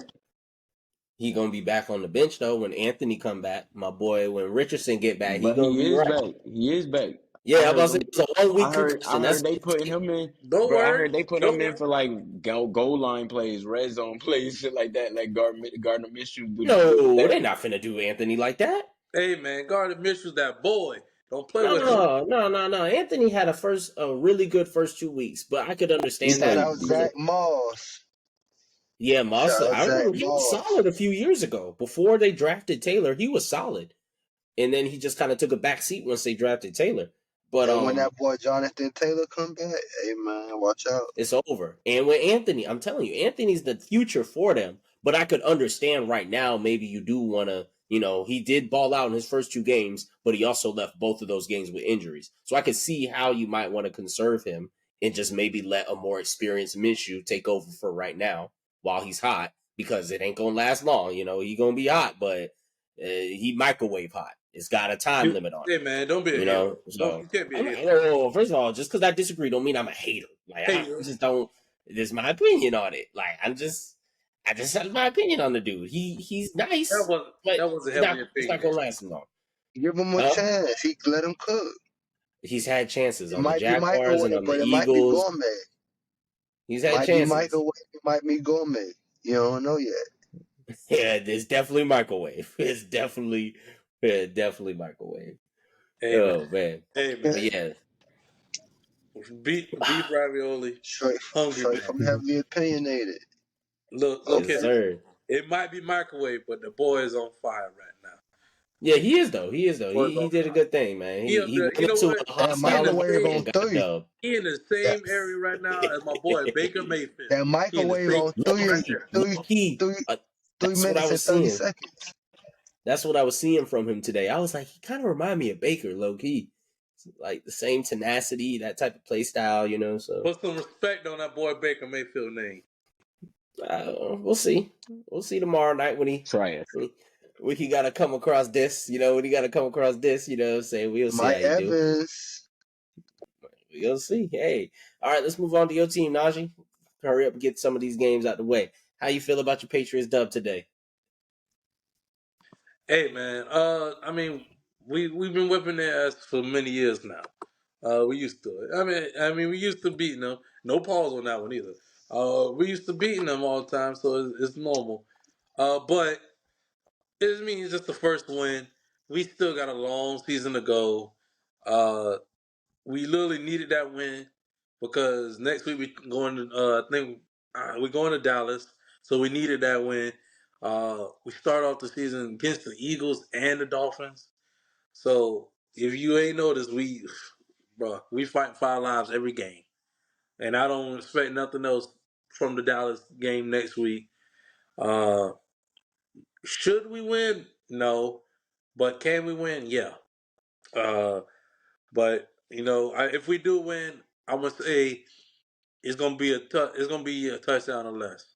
He gonna be back on the bench though when Anthony come back. My boy, when Richardson get back, he But gonna he be is right. back. He is back. Yeah, I I'm heard about to say them. it's a 1 week I concussion. heard That's they all it putting takes. him in, Don't bro. I worry, heard they put him don't in worry. for like goal line plays, red zone plays, shit like that. Like Gardner Minshew do No, that. they're not finna do Anthony like that. Hey man, Garden Minshew's that boy. Don't play with him. No. Anthony had a really good first 2 weeks, but I could You understand said that. that was Zach Moss. Yeah, You said Moss. that was I Zach remember he was Moss. solid a few years ago. Before they drafted Taylor, he was solid, and then he just kind of took a back seat once they drafted Taylor. But And when that boy Jonathan Taylor come back, hey man, watch out. it's over. And with Anthony, I'm telling you, Anthony's the future for them. But I could understand right now, maybe you do want to, he did ball out in his first 2 games, but he also left both of those games with injuries. So I could see how you might want to conserve him and just maybe let a more experienced Minshew take over for right now while he's hot because it ain't going to last long. He going to be hot, but he microwave hot. It's got a time limit on Hey man, don't be a it, hater. Don't So you can't be a I'm hater. first of all, just because I disagree don't mean I'm a hater. Like I Hater. just don't. This is my opinion on it. Like I just have my opinion on the dude. He's That nice, was but that was a he's heavily not gonna opinionated. last long. Give him a Huh? chance. He let him cook. He's had chances It on the might be Jaguars and microwave, on the but it might be Eagles. gourmet. He's had Might be chances. microwave. It might be gourmet. You don't know yet. Yeah, it's definitely microwave. Definitely microwave. Hey man, Oh man, hey Yeah. but man. yeah, Beef ravioli, hungry Straight man. from heavily opinionated. Look yes here. Okay. sir. It might be microwave, but the boy is on fire right now. Yeah, he is though. He is though. Boy's He on did a fire. good thing, man. He He up he there. went You know into what? a That He in hostile the microwave same on environment and got a 3. dub. he in the That same area right now as my boy Baker Mayfield. that He in the microwave same on spot right three there. three Low key. three three That's what I minutes was and 30 seeing. seconds. That's what I was seeing from him today. I was like, he kind of reminded me of Baker, low key. Like the same tenacity, that type of play style, So Put some respect on that boy Baker Mayfield name. we'll see. We'll see tomorrow night Try it. when he got to come across this. When he got to come across this. Saying we'll see how Mike you do. Evans. We'll see. Hey, all right, let's move on to your team, Najee. Hurry up and get some of these games out the way. How you feel about your Patriots dub today? Hey man, I mean we've been whipping their ass for many years now. We used to. I mean we used to beating them. No pause on that one either. We used to beating them all the time, so it's normal. But it means just the first win. We still got a long season to go. Uh, we literally needed that win because next week we going to. I think we're going to Dallas, so we needed that win. We start off the season against the Eagles and the Dolphins. So if you ain't noticed, bro, we fight 5 lives every game, and I don't expect nothing else from the Dallas game next week. Should we win? No, but can we win? Yeah. Uh, but if we do win, I'm gonna say it's gonna be it's gonna be a touchdown or less.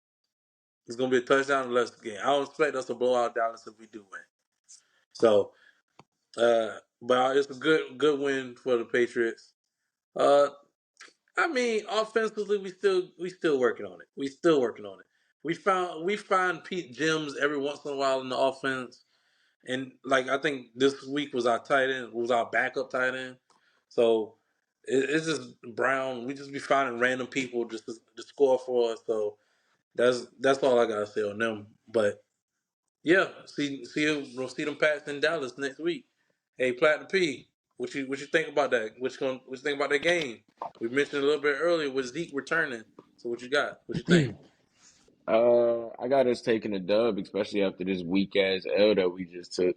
It's gonna be a touchdown or less game. I don't expect us to blow out Dallas if we do win. So, but it's a good win for the Patriots. Uh, I mean, offensively, we still working on it. We still working on it. We find Pete gems every once in a while in the offense, and like I think this week was our tight end, was our backup tight end. So it's just Brown. We just be finding random people just to score for us. So that's all I gotta say on them. But yeah, we'll see them Pats in Dallas next week. Hey, Platinum P, what you think about that? What you think about that game? We mentioned a little bit earlier with Zeke returning. So what you got? What you think? I got us taking a dub, especially after this weak ass L that we just took.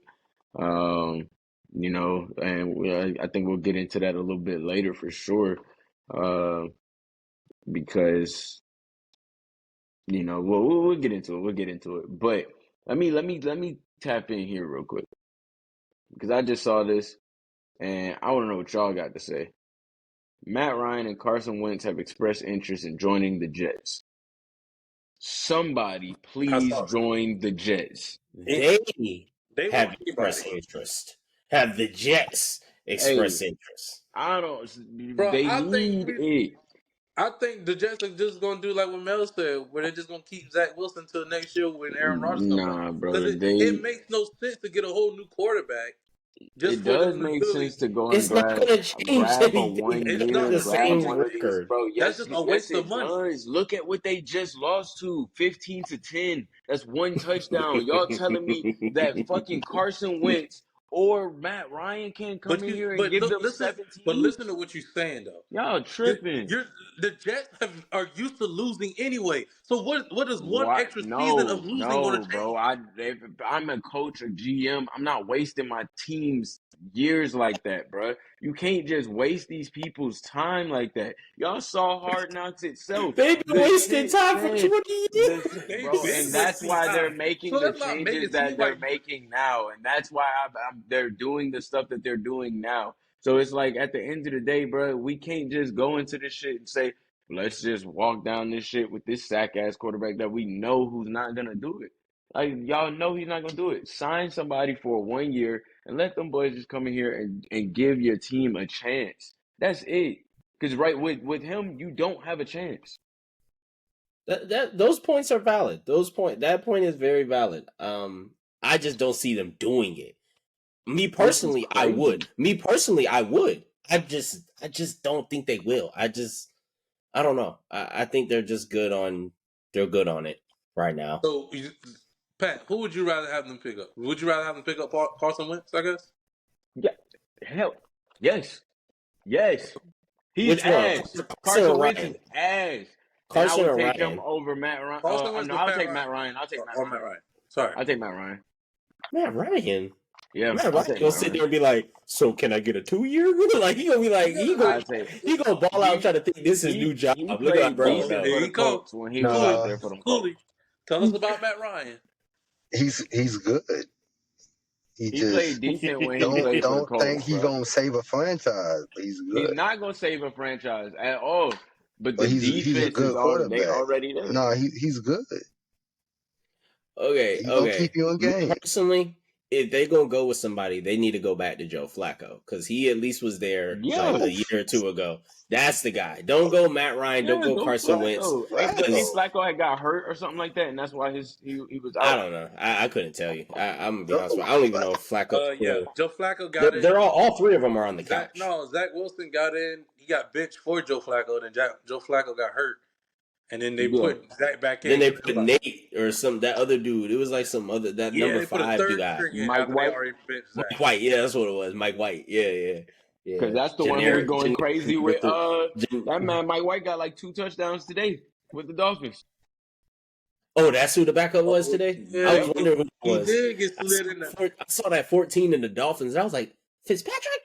Um, I think we'll get into that a little bit later for sure. Uh, because we'll get into it. We'll get into it. But let me tap in here real quick because I just saw this and I want to know what y'all got to say. Matt Ryan and Carson Wentz have expressed interest in joining the Jets. Somebody I please saw that. join the Jets. They They have want anybody, expressed interest. Have the Jets Hey, expressed interest? I don't. bro. They need it. I think the Jets are just gonna do like what Mel said, where they're just gonna keep Zach Wilson until next year when Aaron Rodgers come back. Nah, Because bro. it makes no sense to get a whole new quarterback just It for does them to make really. sense to go and It's not grab going to change grab a anything. They're one going It's to not have year, the gonna grab change same one. anything. record. Bro, That's yes, just a yes, waste of it money. does. Look at what they just lost to 15-10. That's one touchdown. Y'all telling me that fucking Carson Wentz or Matt Ryan can't come But in you, here and but give look, them but 17? listen to what you're saying though. Y'all tripping. You're the Jets are used to losing anyway. So what is one What? extra season of No, losing going no, to bro. change? If I'm a coach or GM, I'm not wasting my team's years like that, bro. You can't just waste these people's time like that. Y'all saw Hard Knocks itself. They've been The wasting shit time for said 20 They've bro, been and years. that's wasting why they're time. making So the let's not make changes it seem that they're like making now, and that's why they're doing the stuff that they're doing now. So it's like at the end of the day, bro, we can't just go into this shit and say, let's just walk down this shit with this sack ass quarterback that we know who's not gonna do it. Like y'all know he's not gonna do it. Sign somebody for 1 year and let them boys just come in here and give your team a chance. That's it. Because right with him, you don't have a chance. That those points are valid. That point is very valid. I just don't see them doing it. Me Which is personally, I would. crazy. Me personally, I would. I just don't think they will. I don't know. I think they're good on it right now. so. Pat, who would you rather have them pick up? Would you rather have them pick up Carson Wentz? I guess. Yeah. Hell. Yes. Yes. He's Which one? ass. Carson or Carson Wentz is Ryan? ass. And I Carson would or take him Ryan? over Matt Ryan. Carson Wentz No, or I'll Pat take Ryan? Matt Ryan. I'll take Matt Or Matt Ryan. Ryan. Sorry. I'll take Matt Ryan. Matt Ryan. Yeah, Matt I'll Ryan take gonna Matt sit Ryan. there and be like, "So can I get a 2 year?" Like he gonna be like, I'll take he gonna ball out he trying to think this is his new job. he Look at played bro, decent no. Here for you the go. Colts when he was out Nah, Cooley. there for them Colts. Cooley. Tell us about Matt Ryan. he's good. He He just played decent when he don't played for the don't Colts, think he bro. gonna save a franchise, but he's He's good. not gonna save a franchise at all. But the But he's a defense is good all they quarterback. already there. No, he's good. Okay, He gonna keep okay. you in Me game. personally, if they gonna go with somebody, they need to go back to Joe Flacco because he at least was there like Yeah. a year or two ago. That's the guy. Don't go Matt Ryan. Don't Yeah, go go Carson Wentz Flacco. But see, Flacco. because Flacco had got hurt or something like that, and that's why he was I out. don't know. I couldn't tell you. I'm gonna be honest Joe with you. I don't even know if Flacco. Flacco's Yeah. still. Joe Flacco got in. They're all three of them are on the couch. Zach Wilson got in. He got benched for Joe Flacco. Then Joe Flacco got hurt, and then they Yeah, put Zach back Then in they for Joe put Flacco. Nate or that other dude. It was like some other that Yeah, number they put a 5 third guy. string in Mike after they White, already benched Zach. Mike White. Yeah, that's what it was. Mike White. Yeah. because that's the one who was Generic, going crazy number with three. that man. Mike White got like 2 touchdowns today with the Dolphins. Oh, that's who the backup was Oh today. I yeah, was wondering who it he was. did get slid in there. I saw that 14 in the Dolphins. And I was like, Fitzpatrick.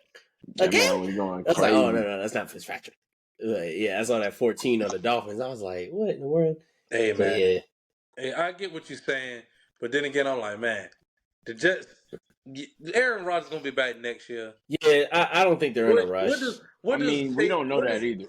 That Again? man was going I was like, oh crazy. no, that's not Fitzpatrick. Yeah, I saw that 14 on the Dolphins. I was like, what in the world? Hey So man, yeah, hey, I get what you're saying, but then again, I'm like, man, the Jets, Aaron Rodgers gonna be back next year. yeah. I don't think they're in a rush. I mean, we don't know that either.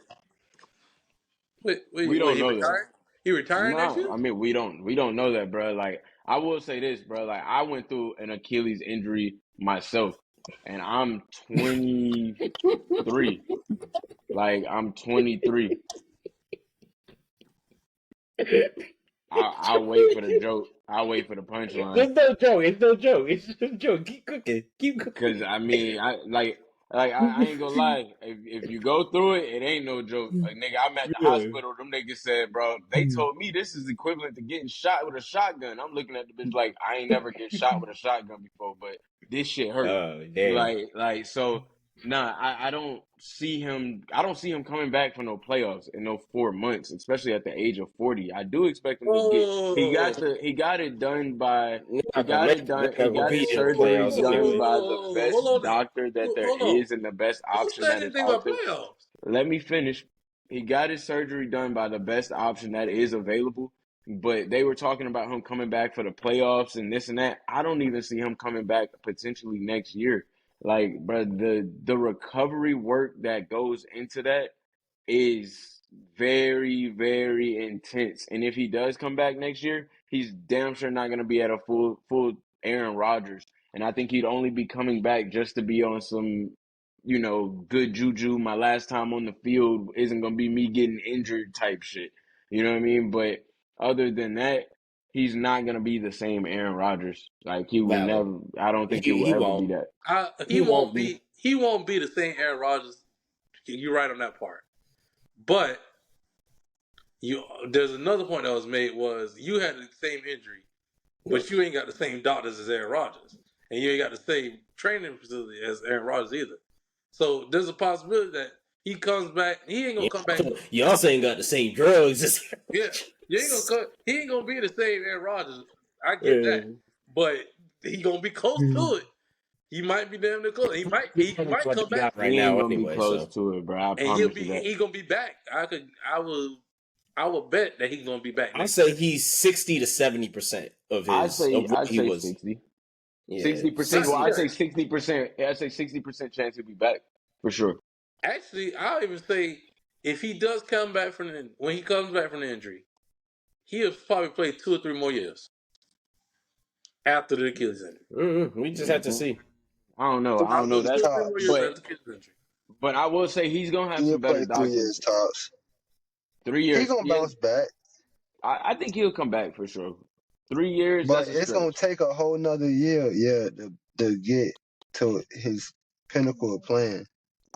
We Wait, don't he know that. retired? He retiring next No, year? I mean we don't know that, bro. Like I will say this, bro. Like I went through an Achilles injury myself, and I'm 23. Like I'm 23. I'll wait for the joke. I'll wait for the punchline. It's no joke. It's no joke. It's just a joke. Keep cooking. Keep Cause cooking. I mean, I ain't gonna lie. If you go through it, it ain't no joke. Like nigga, I'm at the Yeah. hospital. Them niggas said, bro, they told me this is equivalent to getting shot with a shotgun. I'm looking at the bitch like I ain't never get shot with a shotgun before, but this shit hurt. Oh damn. So. Nah, I don't see him. I don't see him coming back for no playoffs in no 4 months, especially at the age of 40. I do expect him to get. Oh, He got it done by They're he not gonna got make it it. They're done. He not gonna got be his in the surgery playoffs done anyway. by the best hold on now. doctor that there Hold on. is and the best Who option said that is anything out about there. playoffs? Let me finish. He got his surgery done by the best option that is available, but they were talking about him coming back for the playoffs and this and that. I don't even see him coming back potentially next year. Like, bro, the recovery work that goes into that is very, very intense. And if he does come back next year, he's damn sure not going to be at a full Aaron Rodgers. And I think he'd only be coming back just to be on some, good juju. My last time on the field isn't going to be me getting injured type shit. You know what I mean? But other than that, he's not going to be the same Aaron Rodgers. Like he will Valid. never. I don't think he will He ever be won't. that. He He won't won't be. be. He won't be the same Aaron Rodgers. You're right on that part. But there's another point that was made was you had the same injury, but you ain't got the same doctors as Aaron Rodgers, and you ain't got the same training facility as Aaron Rodgers either. So there's a possibility that he comes back. He ain't gonna come back. You also ain't got the same drugs. Yeah, you ain't gonna come. He ain't gonna be the same Aaron Rodgers. I get that, Yeah. but he gonna be close to it. He might be damn near close. He might What come he back, got right He ain't now gonna be anyway. close So to it, bro. I and promise you that. he gonna be back. I will bet that he's gonna be back I'll next year. say he's 60 to 70% of I'd what he say was. 60. Yeah, 60%. Well, 60. I'd say 60%. I'd say 60% chance he'll be back for sure. Actually, I'll even say if he does come back when he comes back from the injury, he'll probably play 2 or 3 more years after the Achilles injury. We just have to see. I don't know. I I'll don't know. go 2 3 years or 3 more years tops. after But the Achilles injury. but I will say he's gonna have He'll some better play 3 years doctors. tops. 3 years. He gonna Yeah, bounce back, I think he'll come back for sure. 3 years. but That's a it's gonna stretch. take a whole nother year, to get to his pinnacle of playing, to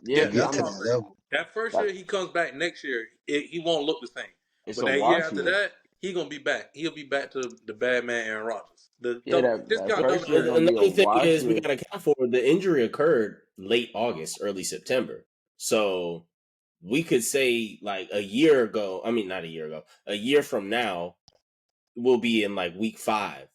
Yeah, Yeah, that's get what to I'm that saying. level. That first that year he comes back next year, he won't look the same. it's But a that year wash after year. that, he gonna be back. He'll be back to the bad man Aaron Rodgers. The Yeah, dumb, that discount dumb first year Aaron Rodgers. gonna be a Another thing wash is we year. got to account for the injury occurred late August, early September. So we could say like a year ago. I mean, not a year ago. A year from now, we'll be in like week 5,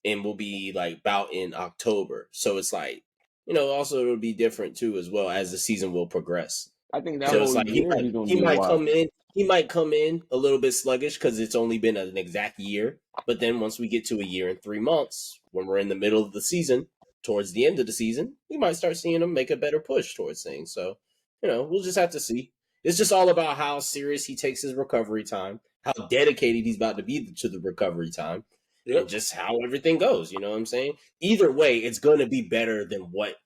and we'll be like about in October. So it's like also it'll be different too as well as the season will progress. I think that So it's whole like year he's gonna he be a might wash. come in. He might come in a little bit sluggish because it's only been an exact year. But then once we get to a year and 3 months, when we're in the middle of the season, towards the end of the season, we might start seeing him make a better push towards things. So, we'll just have to see. It's just all about how serious he takes his recovery time, how dedicated he's about to be to the recovery time, and Yep. just how everything goes. You know what I'm saying? Either way, it's going to be better than what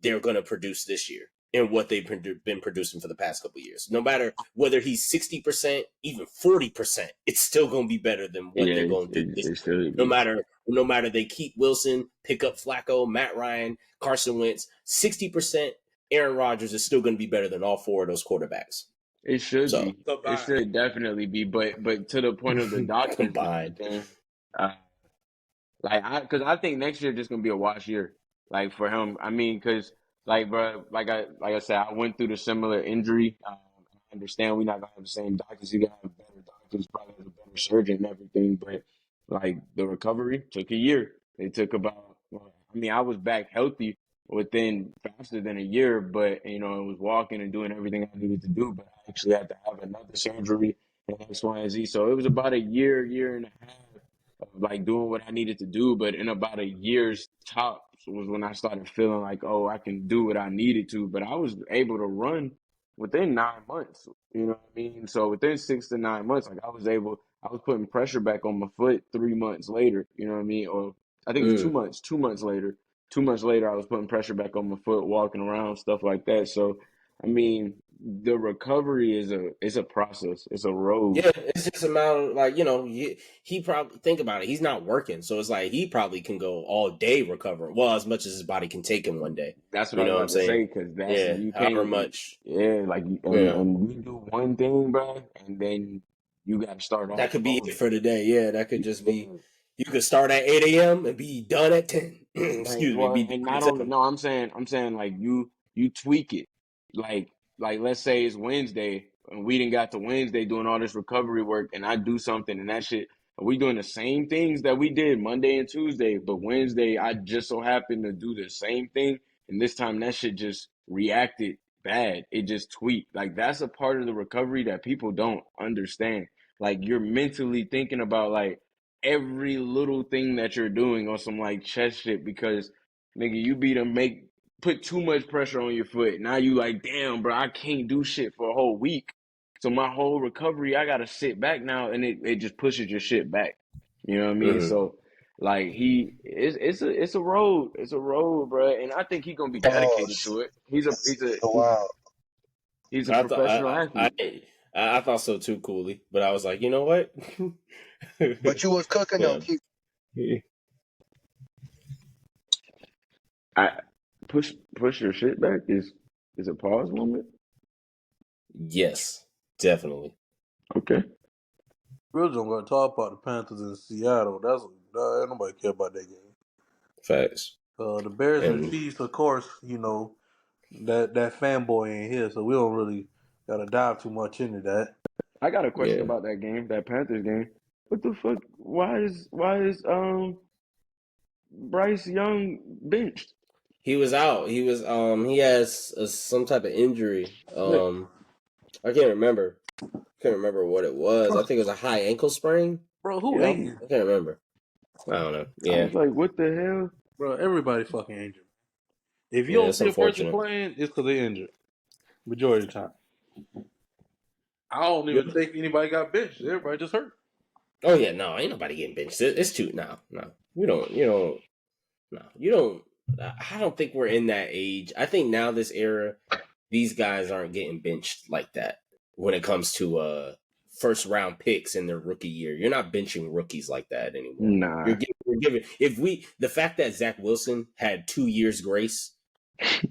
they're going to produce this year and what they've been producing for the past couple of years. No matter whether he's 60%, even 40%, it's still going to be better than what Yeah, they're going to do this it year. should No be. matter they keep Wilson, pick up Flacco, Matt Ryan, Carson Wentz, 60% Aaron Rodgers is still going to be better than all 4 of those quarterbacks. It should So be. It Combined. should definitely be. But to the point of the doctors and combined. everything, uh, because I think next year just gonna be a wash year, like for him. I mean, because bro, like I said, I went through the similar injury. I understand we're not gonna have the same doctors. You gotta have better doctors, probably have a better surgeon and everything. But like the recovery took a year. It took about. Well, I mean, I was back healthy within faster than a year, but I was walking and doing everything I needed to do, but I actually had to have another surgery and X, Y, and Z. So it was about a year and a half of like doing what I needed to do, but in about a year's tops was when I started feeling like, oh, I can do what I needed to. But I was able to run within 9 months. You know what I mean? So within 6 to 9 months, like I was putting pressure back on my foot 3 months later. You know what I mean? Or I think it was 2 months. 2 months later. 2 months later, I was putting pressure back on my foot, walking around, stuff like that. So, I mean, the recovery is a process. It's a road. Yeah, it's just a matter of like, he probably think about it. He's not working, so it's like he probably can go all day recovering. Well, as much as his body can take in one day. That's what You I was know what I'm about to saying? say, because that's Yeah, you however can't. much. Yeah, like Yeah, and we do one thing, bro, and then you got to start that all could be it over. for the day. Yeah, that could just be. Yeah. You could start at 8 a.m. and be done at 10. Like, Excuse me, well, be and done not at only 10. no, I'm saying like you tweak it. Like let's say it's Wednesday and we didn't got to Wednesday doing all this recovery work and I do something and that shit we doing the same things that we did Monday and Tuesday, but Wednesday I just so happened to do the same thing and this time that shit just reacted bad. It just tweaked. Like that's a part of the recovery that people don't understand. Like you're mentally thinking about like every little thing that you're doing on some like chess shit because nigga, you be to make put too much pressure on your foot. Now you like, damn, bro, I can't do shit for a whole week. So my whole recovery, I gotta sit back now, and it just pushes your shit back. You know what I mean? Hmm. So like it's a road, bro, and I think he's gonna be dedicated Pause. to it. Wow. He's a I thought professional I, athlete. I thought so too, Cooley. But I was like, you know what? But you was cooking though. Yeah. Keep I push your shit back is a pause moment. Yes, definitely. Okay. Real don't got to talk about the Panthers in Seattle. Ain't nobody care about that game. Facts. The Bears and And Chiefs, of course, that fanboy ain't here, so we don't really gotta dive too much into that. I got a question yeah, about that game, that Panthers game. What the fuck? Why is Bryce Young benched? he was out. He has some type of injury. Yeah, I can't remember. Can't remember what it was. I think it was a high ankle sprain. Bro, who yeah. ain't? I can't remember. I don't know. I Yeah, was like, what the hell? Bro, everybody fucking injured. If you yeah, don't it's see a person unfortunate. playing, it's because they injured. Majority of the time. I don't Yeah. even think anybody got benched. Everybody just hurt. Oh yeah, no, ain't nobody getting benched. It's too no. We don't. No, you don't. I don't think we're in that age. I think now this era, these guys aren't getting benched like that when it comes to first round picks in their rookie year. You're not benching rookies like that anymore. Nah. We're giving if we the fact that Zach Wilson had 2 years grace,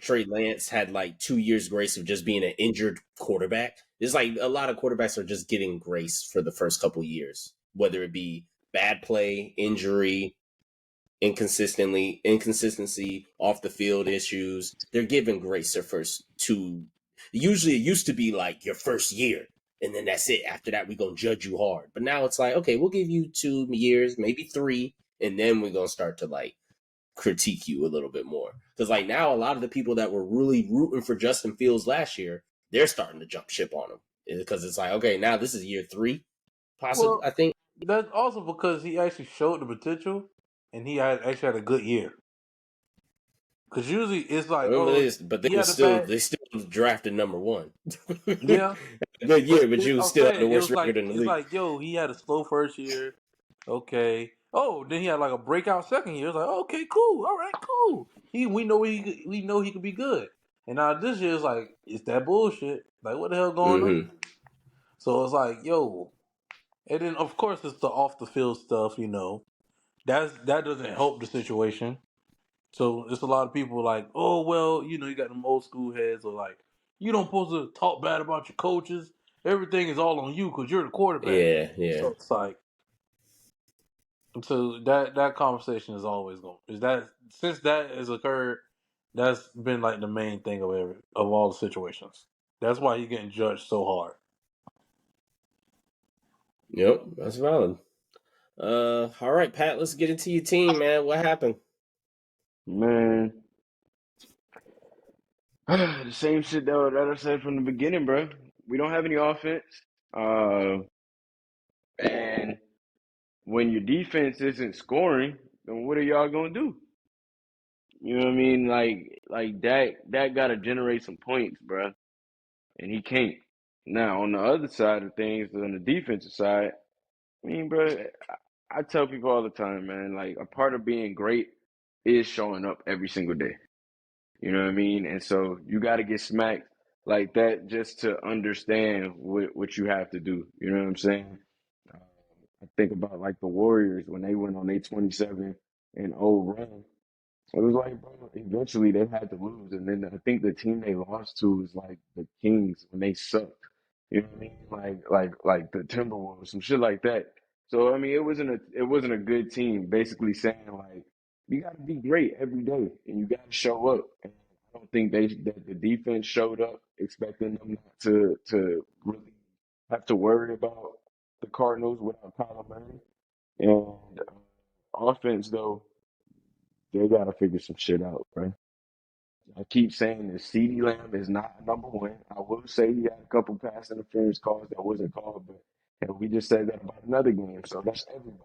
Trey Lance had like 2 years grace of just being an injured quarterback. It's like a lot of quarterbacks are just getting grace for the first couple years, whether it be bad play, injury, inconsistency off the field issues. They're given grace their first two. Usually, it used to be like your first year, and then that's it. After that, we're gonna judge you hard. But now it's like, okay, we'll give you 2 years, maybe three, and then we're gonna start to like critique you a little bit more. Because like now, a lot of the people that were really rooting for Justin Fields last year, they're starting to jump ship on him because it's like, okay, now this is year three, possibly. Well, I think. that's also because he actually showed the potential and he actually had a good year. Because usually it's like, oh, But he they had a bad. they still drafted number one. Yeah, Good but year, but you I'm still have the saying it worst was like record in the it's league. like, yo, he had a slow first year. Okay. Oh, then he had like a breakout second year. It's like, okay, cool, all right, cool. We know he could be good. And now this year is like, it's that bullshit. Like, what the hell going on? Mm-hmm. So it's like, yo, and then of course it's the off the field stuff. That doesn't help the situation. So it's a lot of people like, oh well, you got them old school heads or like, you don't supposed to talk bad about your coaches. Everything is all on you because you're the quarterback. Yeah, yeah. So it's like, so that conversation is always going. Is that since that has occurred, that's been like the main thing of all the situations. That's why he's getting judged so hard. Yep, that's valid. All right, Pat, let's get into your team, man. What happened? Man, The same shit that I said from the beginning, bro. We don't have any offense, and when your defense isn't scoring, then what are y'all gonna do? You know what I mean? Like that got to generate some points, bro, and he can't. Now on the other side of things, on the defensive side, I mean, bro, I tell people all the time, man. Like a part of being great is showing up every single day. You know what I mean? And so you got to get smacked like that just to understand what you have to do. You know what I'm saying? Um, I think about like the Warriors when they went on their 27-0 run. It was like, bro, eventually they had to lose. And then I think the team they lost to was like the Kings when they sucked. You know what I mean? Like the Timberwolves, some shit like that. So I mean, it wasn't a good team. Basically saying like you got to be great every day and you got to show up. And I don't think that the defense showed up, expecting them not to really have to worry about the Cardinals without Kyler Murray. And offense though, they got to figure some shit out, right? I keep saying that CeeDee Lamb is not number one. I will say he had a couple pass interference calls that wasn't called, but and we just said that about another game. So that's everybody.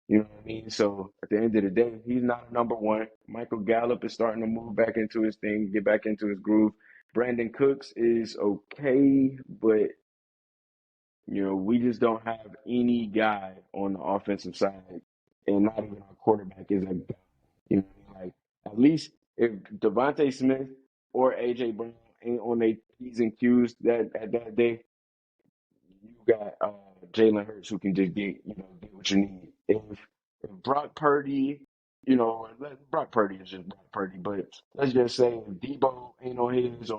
You know what I mean? So at the end of the day, he's not a number one. Michael Gallup is starting to move back into his thing, get back into his groove. Brandon Cooks is okay, but we just don't have any guy on the offensive side, and not even our quarterback is a guy. You know what I mean? Like at least if Devontae Smith or AJ Brown ain't on their P's and Q's at that day, you got Jalen Hurts who can just get what you need. If Brock Purdy, Brock Purdy is just Brock Purdy, but let's just say if Debo ain't on his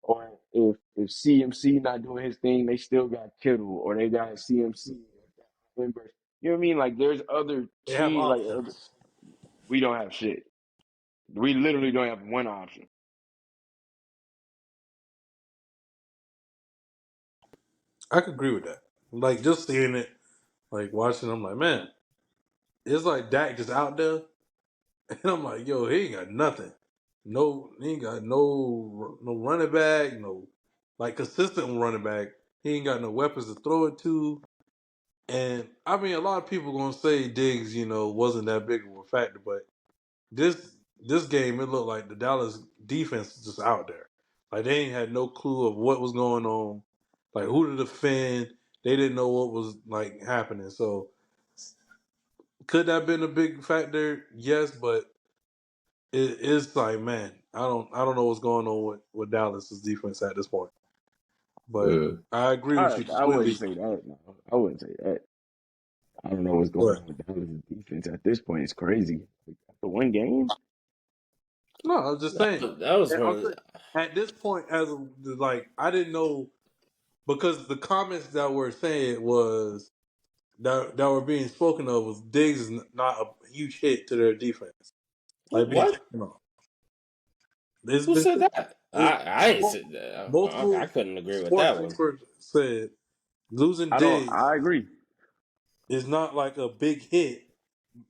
or if CMC not doing his thing, they still got Kittle or they got CMC. You know what I mean? Like there's other They have teams options. we don't have shit. We literally don't have one option. I could agree with that. Like just seeing it, like watching, I'm like, man, it's like Dak just out there, and I'm like, yo, he ain't got nothing. No, he ain't got no running back, no like consistent running back. He ain't got no weapons to throw it to. And I mean, a lot of people gonna say Diggs, wasn't that big of a factor, but this this game, it looked like the Dallas defense is just out there. Like they ain't had no clue of what was going on, like who to defend. They didn't know what was like happening. So could that have been a big factor? Yes, but it's like, man, I don't know what's going on with Dallas's defense at this point. But Uh, I agree with you I wouldn't completely. say that. No, I wouldn't say that. I don't know what's going But on with Dallas' defense at this point. It's crazy. Like, after one game, no, I was just saying. That was I'm one. saying at this point, like I didn't know because the comments that were saying was that were being spoken of was Diggs is not a huge hit to their defense. Like being What? taken off. There's Who been said that? there's I ain't said that. I multiple couldn't agree with sports that one. experts said losing I don't. Diggs I agree. is not like a big hit.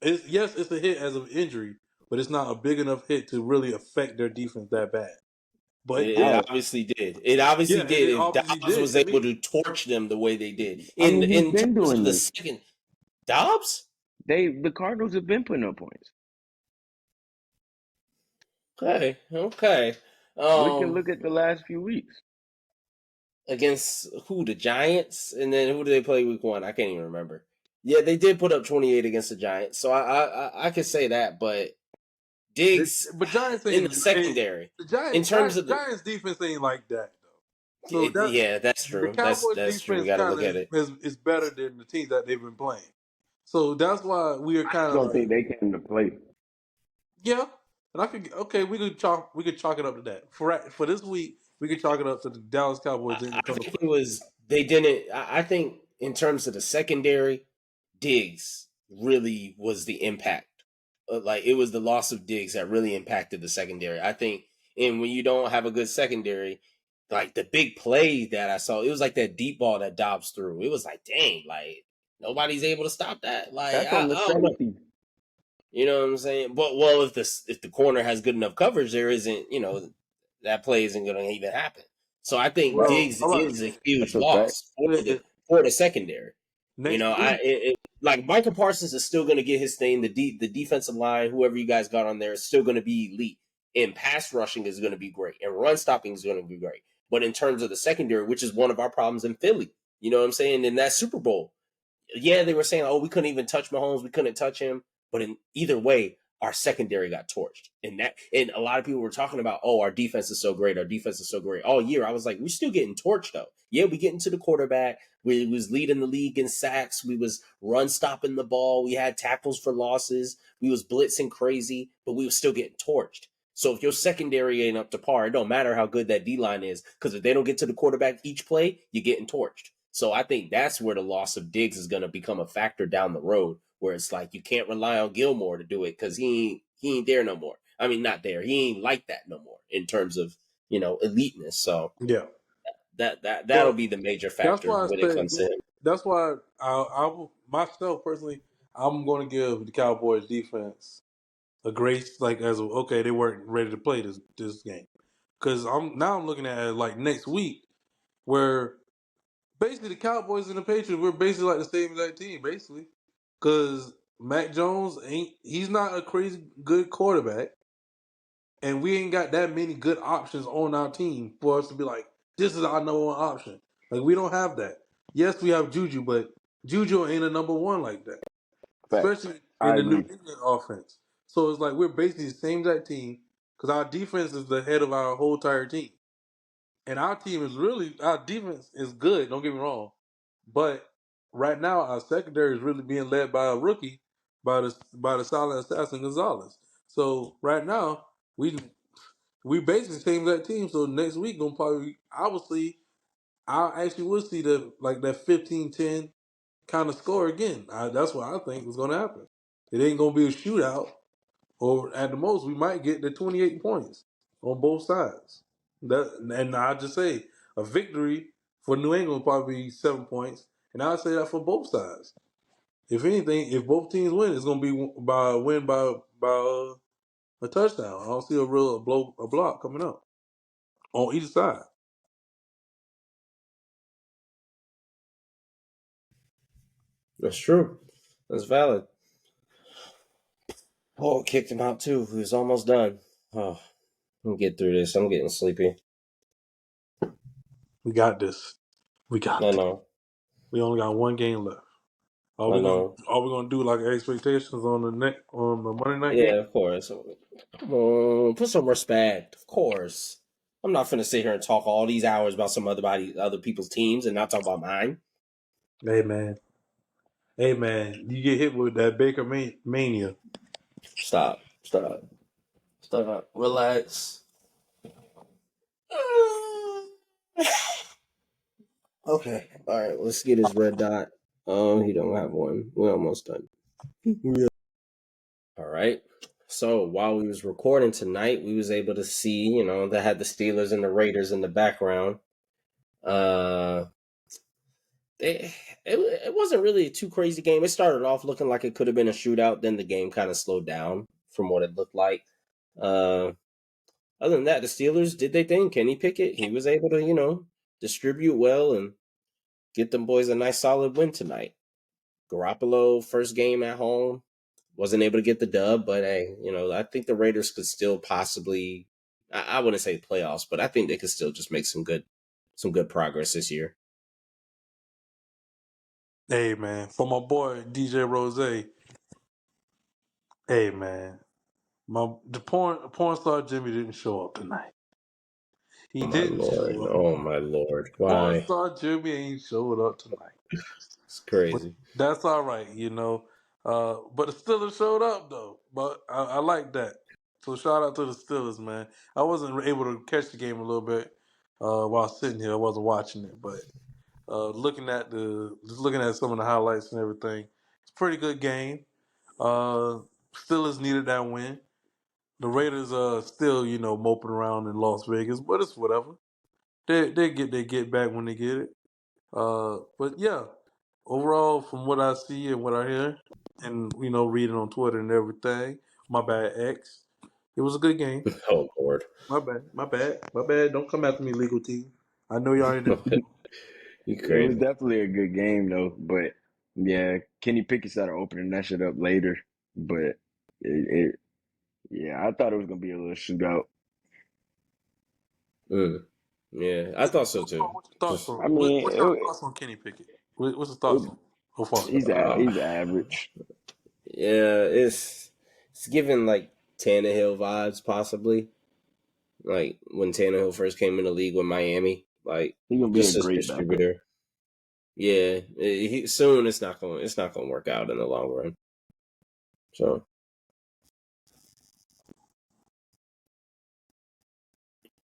Yes, it's a hit as an injury, but it's not a big enough hit to really affect their defense that bad. But It, if it Oh, obviously did. It obviously yeah, and did. it If obviously Dobbs did was to me. able to torch them the way they did, I in mean, he's in been terms of doing the this. second Dobbs. The Cardinals have been putting up points. Okay, okay. We can Um, look at the last few weeks. against who? The Giants, and then who did they play week one? I can't even remember. Yeah, they did put up 28 against the Giants, so I could say that. But Diggs But Giants in the ain't secondary, the in terms of the Giants defense ain't like that though. So that yeah, that's the true. Cowboys That's true. We defense got to kind look of at it. is better than the teams that they've been playing. So that's why we are I kind just of don't like, think they came to play. yeah. And I could okay, we could chalk it up to that for this week. We could chalk it up to the Dallas Cowboys didn't I come to think play. it was they didn't. I think in terms of the secondary, Diggs really was the impact. Like it was the loss of Diggs that really impacted the secondary. I think, and when you don't have a good secondary, like the big play that I saw, it was like that deep ball that Dobbs threw. It was like, dang, like nobody's able to stop that. Like That's on the I don't know. safety. You know what I'm saying? But well, if the corner has good enough coverage, there isn't. that play isn't going to even happen. So I think Well, Diggs I'm about to is a say huge That's a fact. loss for the secondary. You next know, week. like Michael Parsons is still going to get his thing. The defensive line, whoever you guys got on there, is still going to be elite. And pass rushing is going to be great, and run stopping is going to be great. But in terms of the secondary, which is one of our problems in Philly, you know what I'm saying? In that Super Bowl, yeah, they were saying, "Oh, we couldn't even touch Mahomes. We couldn't touch him." But in either way, our secondary got torched, and a lot of people were talking about, "Oh, our defense is so great. Our defense is so great." All year, I was like, "We're still getting torched, though." Yeah, we getting to the quarterback. We was leading the league in sacks. We was run stopping the ball. We had tackles for losses. We was blitzing crazy, but we was still getting torched. So if your secondary ain't up to par, it don't matter how good that D line is, because if they don't get to the quarterback each play, you're getting torched. So I think that's where the loss of Diggs is going to become a factor down the road, where it's like you can't rely on Gilmore to do it because he ain't there no more. I mean, not there. He ain't like that no more in terms of eliteness. So Yeah. that'll Well, be the major that's factor why I when it say. comes to him. That's why myself personally, I'm going to give the Cowboys defense a grace. Like okay, they weren't ready to play this game because I'm looking at it like next week where basically the Cowboys and the Patriots we're basically like the same exact team basically because Mac Jones he's not a crazy good quarterback. And we ain't got that many good options on our team for us to be like, this is our number one option. Like we don't have that. Yes, we have Juju, but Juju ain't a number one like that, Facts. especially in I the New agree. England offense. So it's like we're basically the same exact team because our defense is the head of our whole entire team, and our defense is good. Don't get me wrong, but right now our secondary is really being led by a rookie, by the silent assassin Gonzalez. So right now we basically the same exact team. So next week gonna probably obviously I actually will see that 15-10 kind of score again. That's what I think is gonna happen. It ain't gonna be a shootout, or at the most we might get the 28 points on both sides. And I just say a victory for New England will probably be 7 points, and I say that for both sides. If anything, if both teams win, it's gonna be by a win by a touchdown. I don't see a block coming up on either side. That's true. That's valid. Oh, kicked him out too. He was almost done. Oh, I'm get through this. I'm getting sleepy. We got this. We got I this. know. We only got one game left. I know. Are we gonna do like expectations on the Monday night game? Yeah, of course. Come on, put some respect. Of course. I'm not finna sit here and talk all these hours about some other people's teams and not talk about mine. Hey man, hey man, you get hit with that Baker mania. Stop. Stop. Stop. Relax. Okay. All right. Let's get his red dot. Oh, he don't have one. We're almost done. All right. So while we was recording tonight, we was able to see, they had the Steelers and the Raiders in the background. Uh, it wasn't really a too crazy game. It started off looking like it could have been a shootout. Then the game kind of slowed down from what it looked like. Uh, Other than that, the Steelers did they thing. Kenny Pickett, he was able to, distribute well and get them boys a nice solid win tonight. Garoppolo, first game at home, wasn't able to get the dub, but hey, I think the Raiders could still possibly, I wouldn't say playoffs, but I think they could still just make some good progress this year. Hey man, for my boy DJ Rose. Hey man, the porn star Jimmy didn't show up tonight. He Oh my didn't lord! show up. Oh my lord! Porn Why? star Jimmy ain't showed up tonight. It's But crazy. that's all right. But the Steelers showed up though. But I like that. So shout out to the Steelers, man. I wasn't able to catch the game a little bit while sitting here. I wasn't watching it, but looking at some of the highlights and everything, it's a pretty good game. Steelers needed that win. The Raiders are still, moping around in Las Vegas, but it's whatever. They get back when they get it. But yeah, overall, from what I see and what I hear, and reading on Twitter and everything, my bad X. It was a good game. Oh Lord, My bad. My bad. My bad. Don't come after me, legal team. I know y'all ain't. you It was crazy. definitely a good game though, but yeah, Kenny Pickett started opening that shit up later. But it yeah, I thought it was gonna be a little shootout. Mm. Yeah, I thought so too. What's your thoughts Just on? I mean, What's your thoughts on Kenny Pickett? What's the thoughts it, on so far? uh, he's average. yeah, it's giving like Tannehill vibes, possibly. Like when Tannehill first came in the league with Miami, like He's gonna be a just as great backup. distributor. Yeah, soon it's not going to work out in the long run. So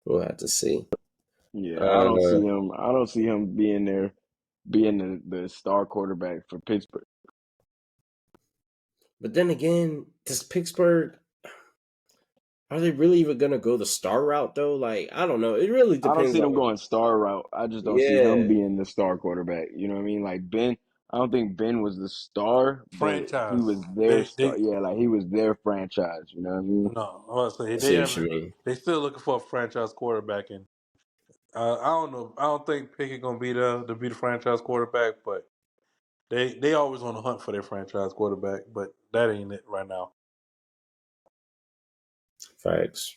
we'll have to see. Yeah, Uh, I don't see him being there, being the star quarterback for Pittsburgh. but then again, does Pittsburgh, are they really even going to go the star route though? Like I don't know. It really I don't depends see them on. going star route. I just don't see him Yeah, being the star quarterback. You know what I mean? Like Ben, I don't think Ben was the star, but he Franchise. was their star. They Yeah, like he was their franchise. You know what I mean? no. I was say I they see what you haven't. mean. They still looking for a franchise quarterback, and I don't know. I don't think Pickett gonna be the franchise quarterback, but they always on the hunt for their franchise quarterback. But that ain't it right now. Facts.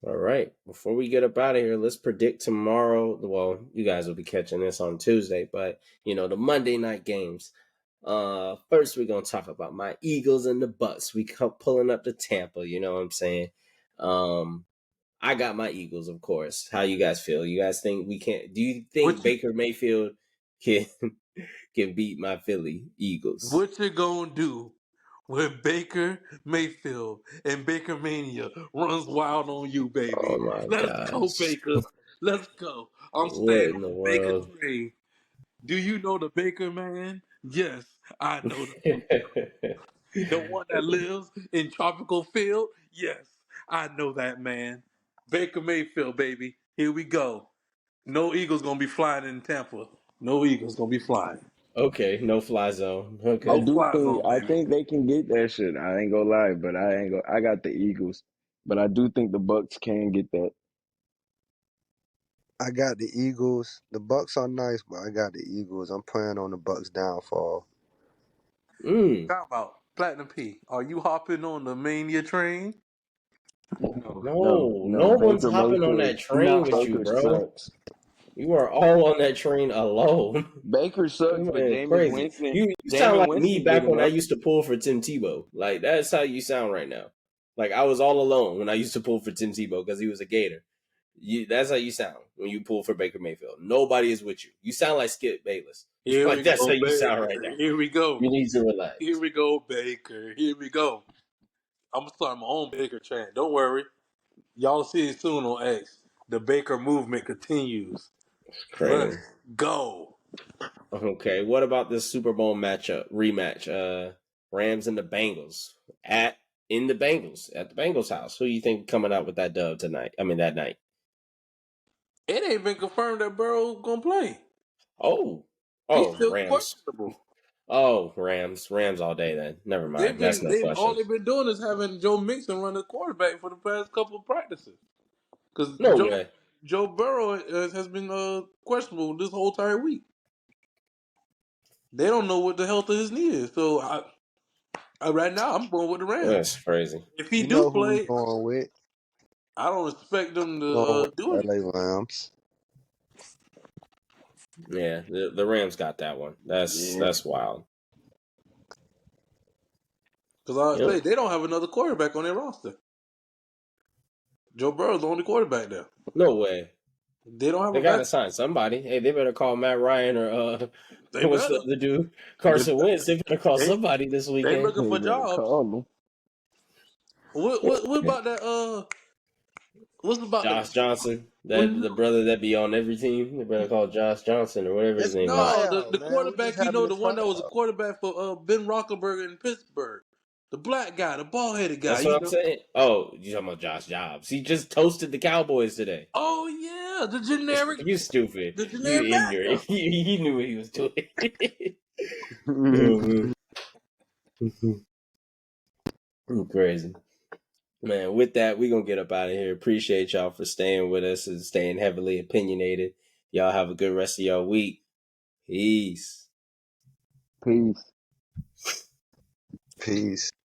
All right. Before we get up out of here, let's predict tomorrow. Well, you guys will be catching this on Tuesday, but the Monday night games. First we're gonna talk about my Eagles and the Bucks. We come pulling up to Tampa. You know what I'm saying? Um, I got my Eagles, of course. How you guys feel? You guys think we can? Do you think What you Baker Mayfield can can beat my Philly Eagles? what you gonna do when Baker Mayfield and Baker Mania runs wild on you, Oh baby? my Let's go, gosh! Baker. Let's go. I'm What staying in on the the Baker world? train. Do you know the Baker man? Yes, I know the Baker. The one that lives in tropical field? Yes, I know that man. Baker Mayfield, baby. Here we go. No Eagles gonna be flying in Tampa. No Eagles gonna be flying. Okay, no fly zone. No Okay. fly zone, I baby. think they can get that shit. I ain't gonna lie, but I got the Eagles, but I do think the Bucks can get that. I got the Eagles. The Bucks are nice, but I got the Eagles. I'm praying on the Bucks downfall. Mm. Talk about Platinum P. Are you hopping on the Mania train? No, no one's Baker hopping on Mayfield, that train with you, Baker bro. sucks. You are all on that train alone. Baker sucks, You but are crazy. You sound like me Good back when I enough. used to pull for Tim Tebow. Like that's how you sound right now. Like I was all alone when I used to pull for Tim Tebow because he was a Gator. That's how you sound when you pull for Baker Mayfield. Nobody is with you. You sound like Skip Bayless. Here Like we that's go, how you sound right Baker. now. Here we go. You need to Here relax. we go, Baker. Here we go. I'm gonna start my own Baker train. Don't worry. Y'all see it soon on X. The Baker movement continues. Let's Crazy. go. Okay, what about this Super Bowl rematch? Rams and the Bengals at in the Bengals at the Bengals house. Who you think coming out with that dub tonight? I mean that night. It ain't been confirmed that Burrow gonna play. Oh, He's oh still Rams. questionable. Oh Rams all day then. Never mind. That's no They've all question. they've been doing is having Joe Mixon run the quarterback for the past couple of practices. Because No way. Joe Burrow has been questionable this whole entire week. They don't know what the health of his knee is. So right now I'm going with the Rams. That's crazy. If he You do know who we play, going with? I don't expect them to Going with do the anything. LA Rams. Yeah, the Rams got that one. Yeah. That's wild. Because I Yep. say they don't have another quarterback on their roster. Joe Burrow's the only quarterback there. No way. They don't have They a gotta back. sign somebody. Hey, they better call Matt Ryan or They what's the better. other dude? They Carson Wentz. They better call they, somebody this they weekend. looking They for better jobs. call them. What about that? What's about the Josh Johnson, when? that the brother that be on every team. They better call Josh Johnson or whatever his It's a name is. No, tryout, the man. We just quarterback, having a the one that was a tryout. quarterback for Ben Roethlisberger in Pittsburgh, the black guy, the bald headed guy, That's what I'm saying. Oh, you talking about Josh Jobs? He just toasted the Cowboys today. Oh yeah, the generic, You stupid. the You generic ignorant. backup. He knew what he was doing. Oh, man. Crazy. Man, with that, we're going to get up out of here. Appreciate y'all for staying with us and staying heavily opinionated. Y'all have a good rest of your week. Peace. Peace. Peace.